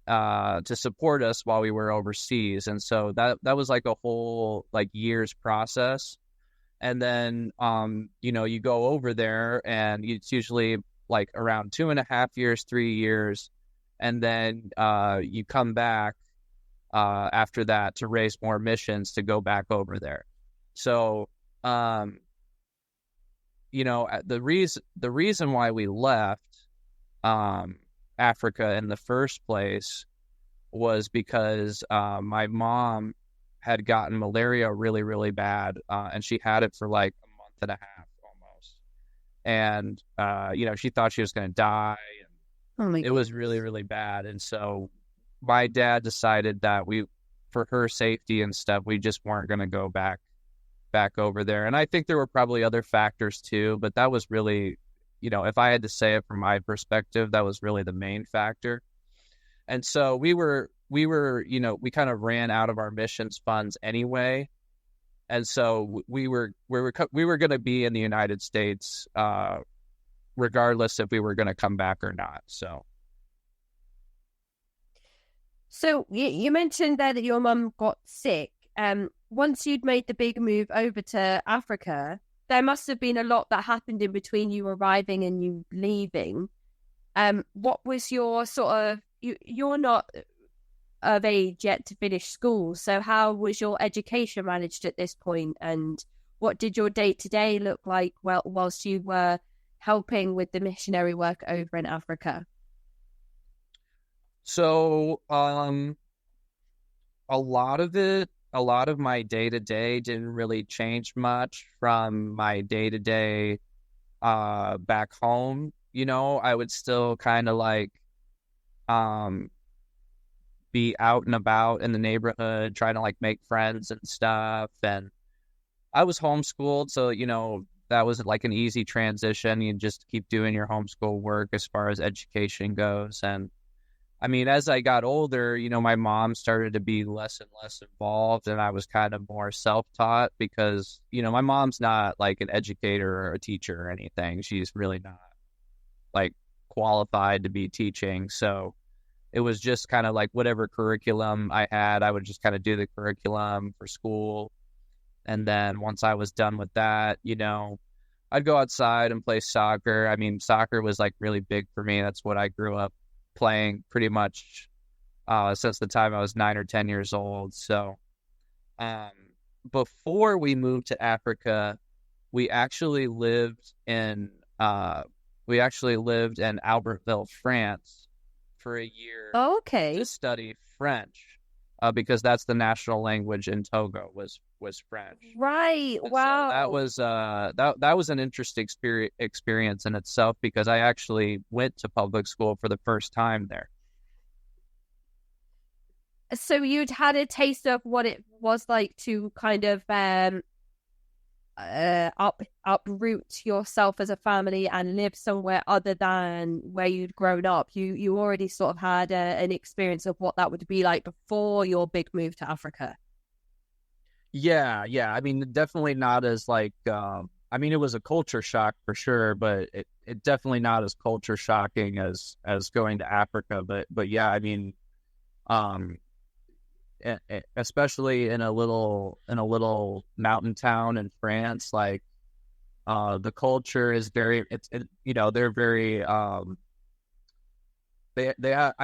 to support us while we were overseas. And so that was like a whole like year's process. And then, you go over there and it's usually like around 2.5 years, 3 years. And then you come back after that to raise more missions to go back over there. So, the reason why we left Africa in the first place was because my mom had gotten malaria really, really bad, and she had it for like a month and a half almost. And, she thought she was going to die. And it was really, really bad. And so my dad decided that for her safety and stuff, we just weren't going to go back over there. And I think there were probably other factors too, but that was really, if I had to say it from my perspective, that was really the main factor. And so we kind of ran out of our missions funds anyway. And so we were going to be in the United States, regardless if we were going to come back or not. So you mentioned there that your mum got sick. Once you'd made the big move over to Africa, there must have been a lot that happened in between you arriving and you leaving. What was your sort of... You're not of age yet to finish school, so how was your education managed at this point, and what did your day-to-day look like whilst you were helping with the missionary work over in Africa? So a lot of my day-to-day didn't really change much from my day-to-day back home. I would still kind of like be out and about in the neighborhood, trying to like make friends and stuff. And I was homeschooled, so that was like an easy transition. You just keep doing your homeschool work as far as education goes. And I mean, as I got older, my mom started to be less and less involved, and I was kind of more self-taught because, my mom's not like an educator or a teacher or anything. She's really not like qualified to be teaching. So it was just kind of like whatever curriculum I had, I would just kind of do the curriculum for school. And then once I was done with that, I'd go outside and play soccer. I mean, soccer was like really big for me. That's what I grew up playing pretty much since the time I was 9 or 10 years old. So before we moved to Africa, we actually lived in Albertville, France for a year Okay. to study French, because that's the national language in Togo was French. Right. And Wow. so that was that was an interesting experience in itself, because I actually went to public school for the first time there. So you'd had a taste of what it was like to kind of uproot yourself as a family and live somewhere other than where you'd grown up. You already sort of had an experience of what that would be like before your big move to Africa. Yeah. I mean, definitely not as like, I mean, it was a culture shock for sure, but it definitely not as culture shocking as going to Africa. But yeah, I mean, especially in a little mountain town in France, like, the culture is very, they're very, I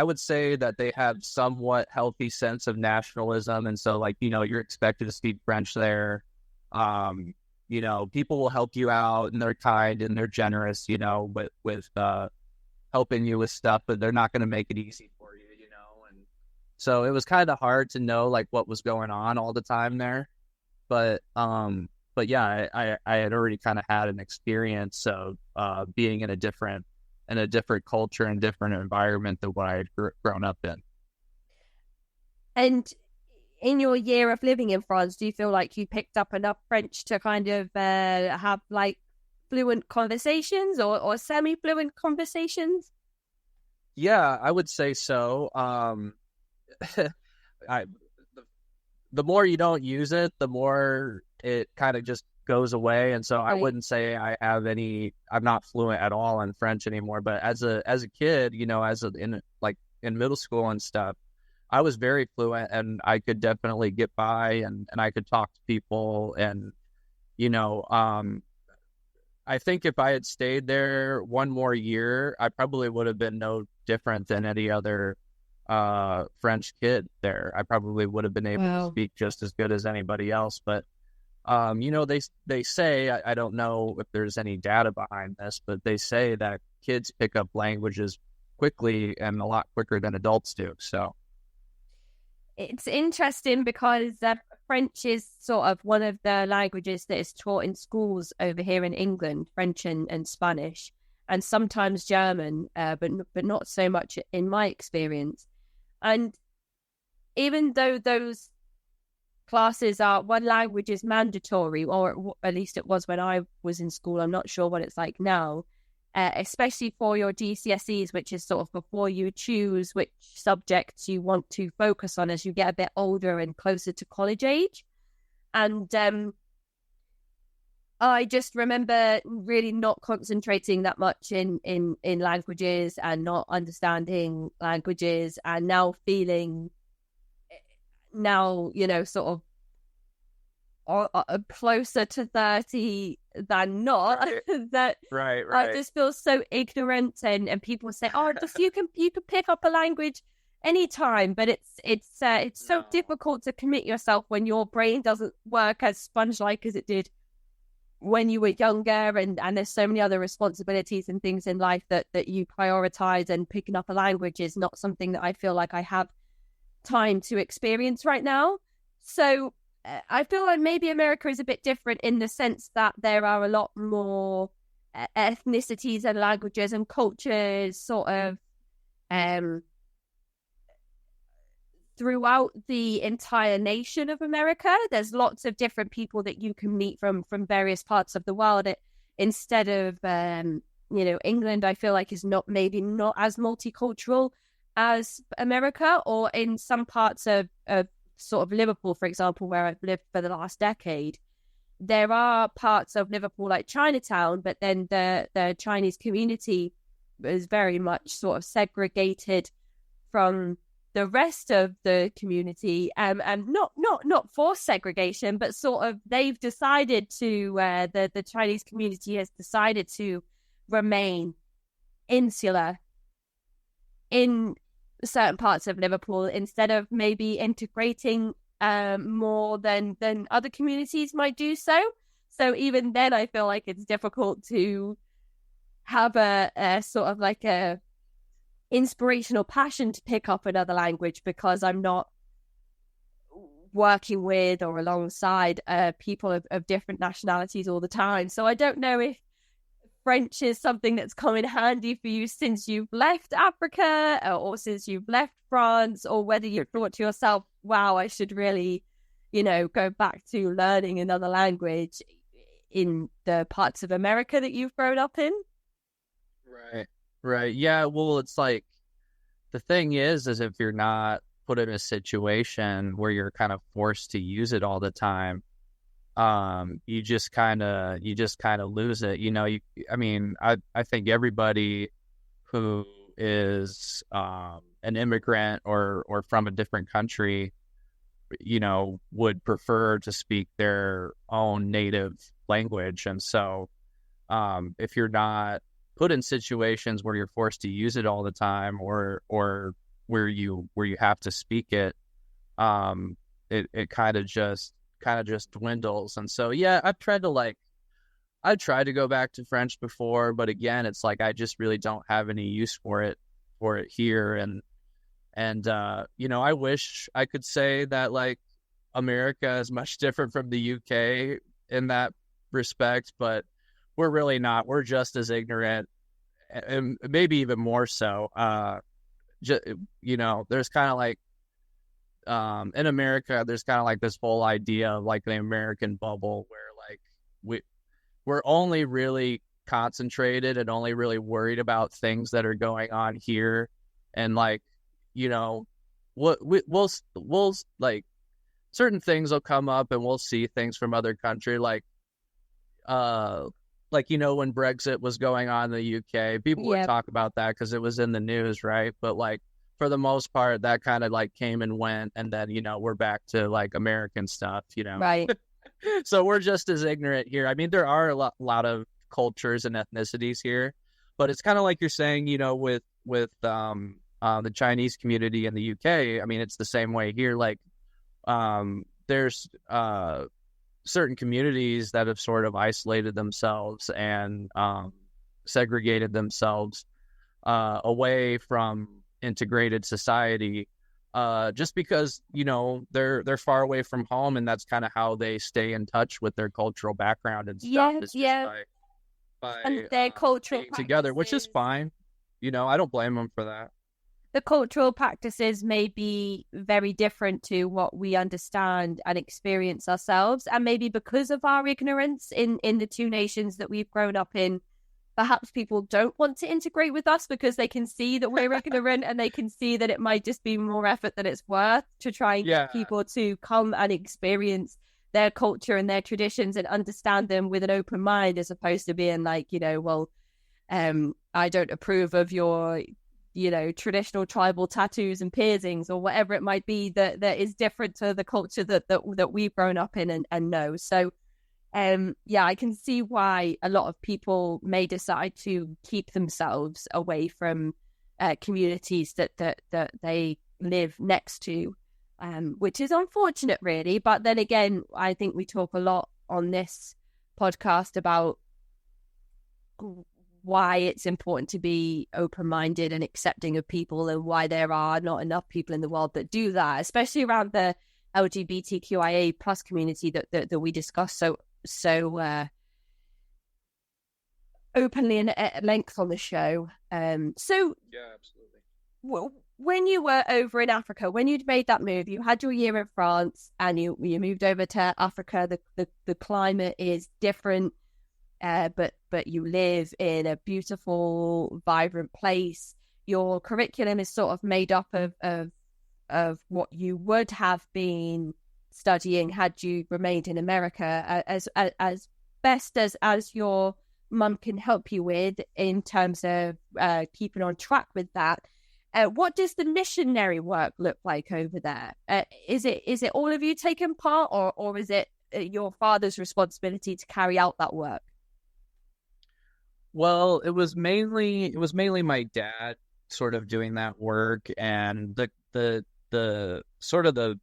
would say that they have somewhat healthy sense of nationalism. And so, like, you're expected to speak French there. People will help you out, and they're kind and they're generous, with helping you with stuff, but they're not going to make it easy for you, and so it was kind of hard to know like what was going on all the time there. But yeah, I had already kind of had an experience of being in a different culture and different environment than what I had grown up in. And in your year of living in France, do you feel like you picked up enough French to kind of have like fluent conversations or semi-fluent conversations? Yeah, I would say so. The more you don't use it, the more it kind of just goes away. And so I wouldn't say I'm not fluent at all in French anymore. But as a kid, in middle school and stuff, I was very fluent, and I could definitely get by, and I could talk to people. And, I think if I had stayed there one more year, I probably would have been no different than any other French kid there. I probably would have been able to speak just as good as anybody else. But they say, I don't know if there's any data behind this, but they say that kids pick up languages quickly and a lot quicker than adults do. So it's interesting because French is sort of one of the languages that is taught in schools over here in England, French and Spanish, and sometimes German, but not so much in my experience. And even though those classes are, one language is mandatory, or at least it was when I was in school, I'm not sure what it's like now, especially for your GCSEs, which is sort of before you choose which subjects you want to focus on as you get a bit older and closer to college age. And I just remember really not concentrating that much in languages and not understanding languages, and now feeling sort of closer to 30 than not, that right. I just feel so ignorant, and people say, oh, you can pick up a language anytime, but it's so difficult to commit yourself when your brain doesn't work as sponge-like as it did when you were younger, and there's so many other responsibilities and things in life that you prioritize, and picking up a language is not something that I feel like I have time to experience right now. So I feel like maybe America is a bit different in the sense that there are a lot more ethnicities and languages and cultures sort of throughout the entire nation of America. There's lots of different people that you can meet from various parts of the world. Instead of England, I feel like is not as multicultural as America, or in some parts of sort of Liverpool, for example, where I've lived for the last decade. There are parts of Liverpool like Chinatown, but then the Chinese community is very much sort of segregated from the rest of the community, and not forced segregation, but sort of they've decided to the Chinese community has decided to remain insular in certain parts of Liverpool instead of maybe integrating more than other communities might do so. So even then, I feel like it's difficult to have a sort of like a inspirational passion to pick up another language because I'm not working with or alongside people of different nationalities all the time. So I don't know if French is something that's come in handy for you since you've left Africa or since you've left France, or whether you thought to yourself, wow, I should really, go back to learning another language in the parts of America that you've grown up in. Right. Yeah, well, it's like, the thing is if you're not put in a situation where you're kind of forced to use it all the time, you just kind of lose it. I think everybody who is an immigrant or from a different country, would prefer to speak their own native language. And so if you're not put in situations where you're forced to use it all the time, or where you have to speak it, it kind of just dwindles. And so, yeah, I've tried to go back to French before, but again, it's like I just really don't have any use for it here. And I wish I could say that like America is much different from the UK in that respect, but we're really not. We're just as ignorant, and maybe even more so. There's kind of like, in America, there's kind of like this whole idea of like the American bubble where like we're only really concentrated and only really worried about things that are going on here. And like, we'll like certain things will come up and we'll see things from other country. Like, when Brexit was going on in the UK, people would talk about that because it was in the news, right? But like, for the most part, that kind of like came and went, and then, we're back to like American stuff, Right. So we're just as ignorant here. I mean, there are a lot of cultures and ethnicities here, but it's kind of like you're saying, with the Chinese community in the UK. I mean, it's the same way here. Like, there's certain communities that have sort of isolated themselves and segregated themselves away from integrated society, just because they're far away from home, and that's kind of how they stay in touch with their cultural background and stuff. By and their cultural being together, which is fine. I don't blame them for that. The cultural practices may be very different to what we understand and experience ourselves, and maybe because of our ignorance in the two nations that we've grown up in, perhaps people don't want to integrate with us because they can see that we're ignorant, and they can see that it might just be more effort than it's worth to try and get people to come and experience their culture and their traditions and understand them with an open mind, as opposed to being like, I don't approve of your, traditional tribal tattoos and piercings or whatever it might be that is different to the culture that we've grown up in and know. So, I can see why a lot of people may decide to keep themselves away from communities that they live next to, which is unfortunate, really. But then again, I think we talk a lot on this podcast about why it's important to be open-minded and accepting of people, and why there are not enough people in the world that do that, especially around the LGBTQIA plus community that we discuss so openly and at length on the show. Yeah, absolutely. When you were over in Africa, when you'd made that move, you had your year in France and you moved over to Africa. The climate is different, but you live in a beautiful, vibrant place. Your curriculum is sort of made up of what you would have been studying had you remained in America, as best as your mum can help you with in terms of keeping on track with that. What does the missionary work look like over there? Is it all of you taking part, or is it your father's responsibility to carry out that work? Well, it was mainly my dad sort of doing that work, and the sort of the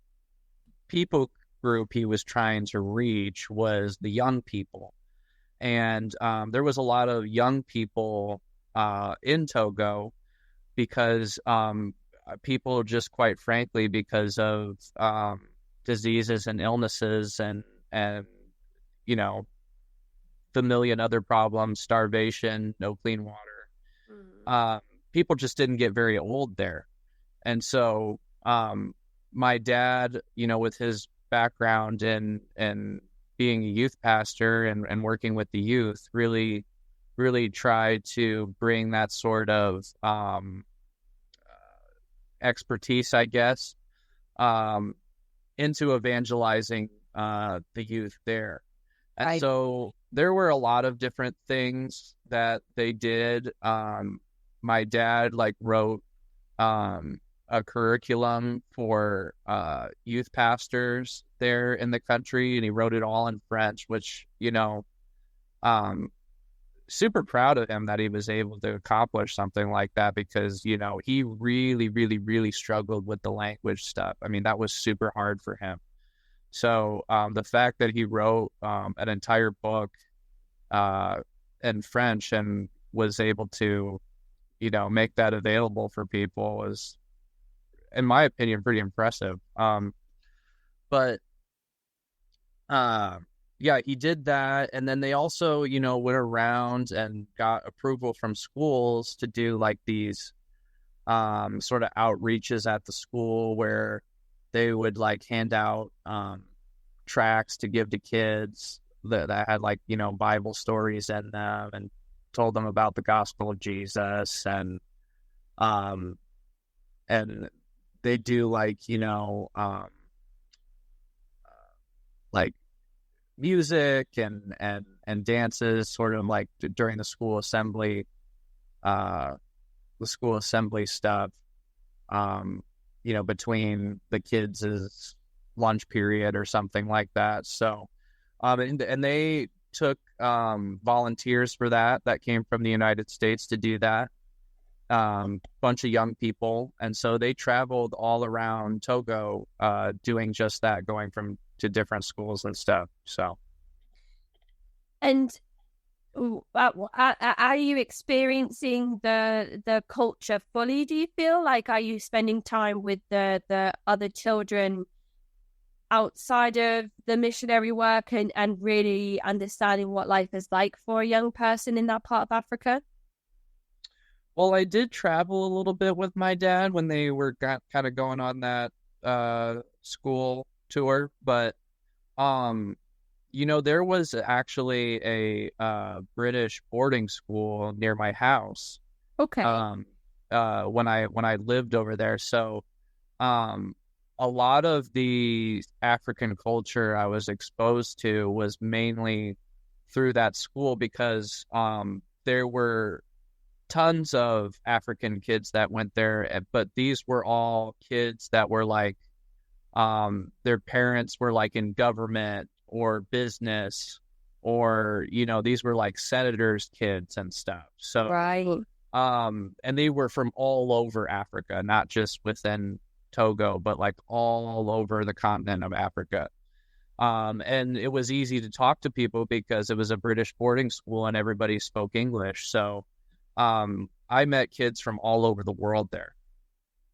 people group he was trying to reach was the young people. And there was a lot of young people in Togo because people just, quite frankly, because of diseases and illnesses and you know, the million other problems, starvation, no clean water, people just didn't get very old there. And so my dad, you know, with his background in being a youth pastor and working with the youth, really tried to bring that sort of expertise, I guess, into evangelizing the youth there. And so there were a lot of different things that they did. My dad wrote a curriculum for youth pastors there in the country, and he wrote it all in French, which, you know, super proud of him that he was able to accomplish something like that, because, you know, he really struggled with the language stuff. I mean, that was super hard for him. So the fact that he wrote an entire book in French and was able to, you know, make that available for people was, in my opinion, pretty impressive. But yeah, he did that. And then they also, you know, went around and got approval from schools to do like these sort of outreaches at the school where they would like hand out tracts to give to kids that had like, you know, Bible stories in them, and told them about the gospel of Jesus. And they do like, you know, like music and dances sort of like during the school assembly stuff, you know, between the kids' lunch period or something like that. So and they took volunteers for that came from the United States to do that, bunch of young people. And so they traveled all around Togo doing just that, going to different schools and stuff. So, and are you experiencing the culture fully, do you feel? Like, are you spending time with the other children outside of the missionary work and really understanding what life is like for a young person in that part of Africa? Well, I did travel a little bit with my dad when they were kind of going on that school tour, but you know, there was actually a British boarding school near my house. Okay. When I lived over there, so a lot of the African culture I was exposed to was mainly through that school, because there were tons of African kids that went there, but these were all kids that were like, their parents were like in government or business, or, you know, these were like senators' kids and stuff. So, right. And they were from all over Africa, not just within Togo, but like all over the continent of Africa. And it was easy to talk to people because it was a British boarding school and everybody spoke English. So, I met kids from all over the world there.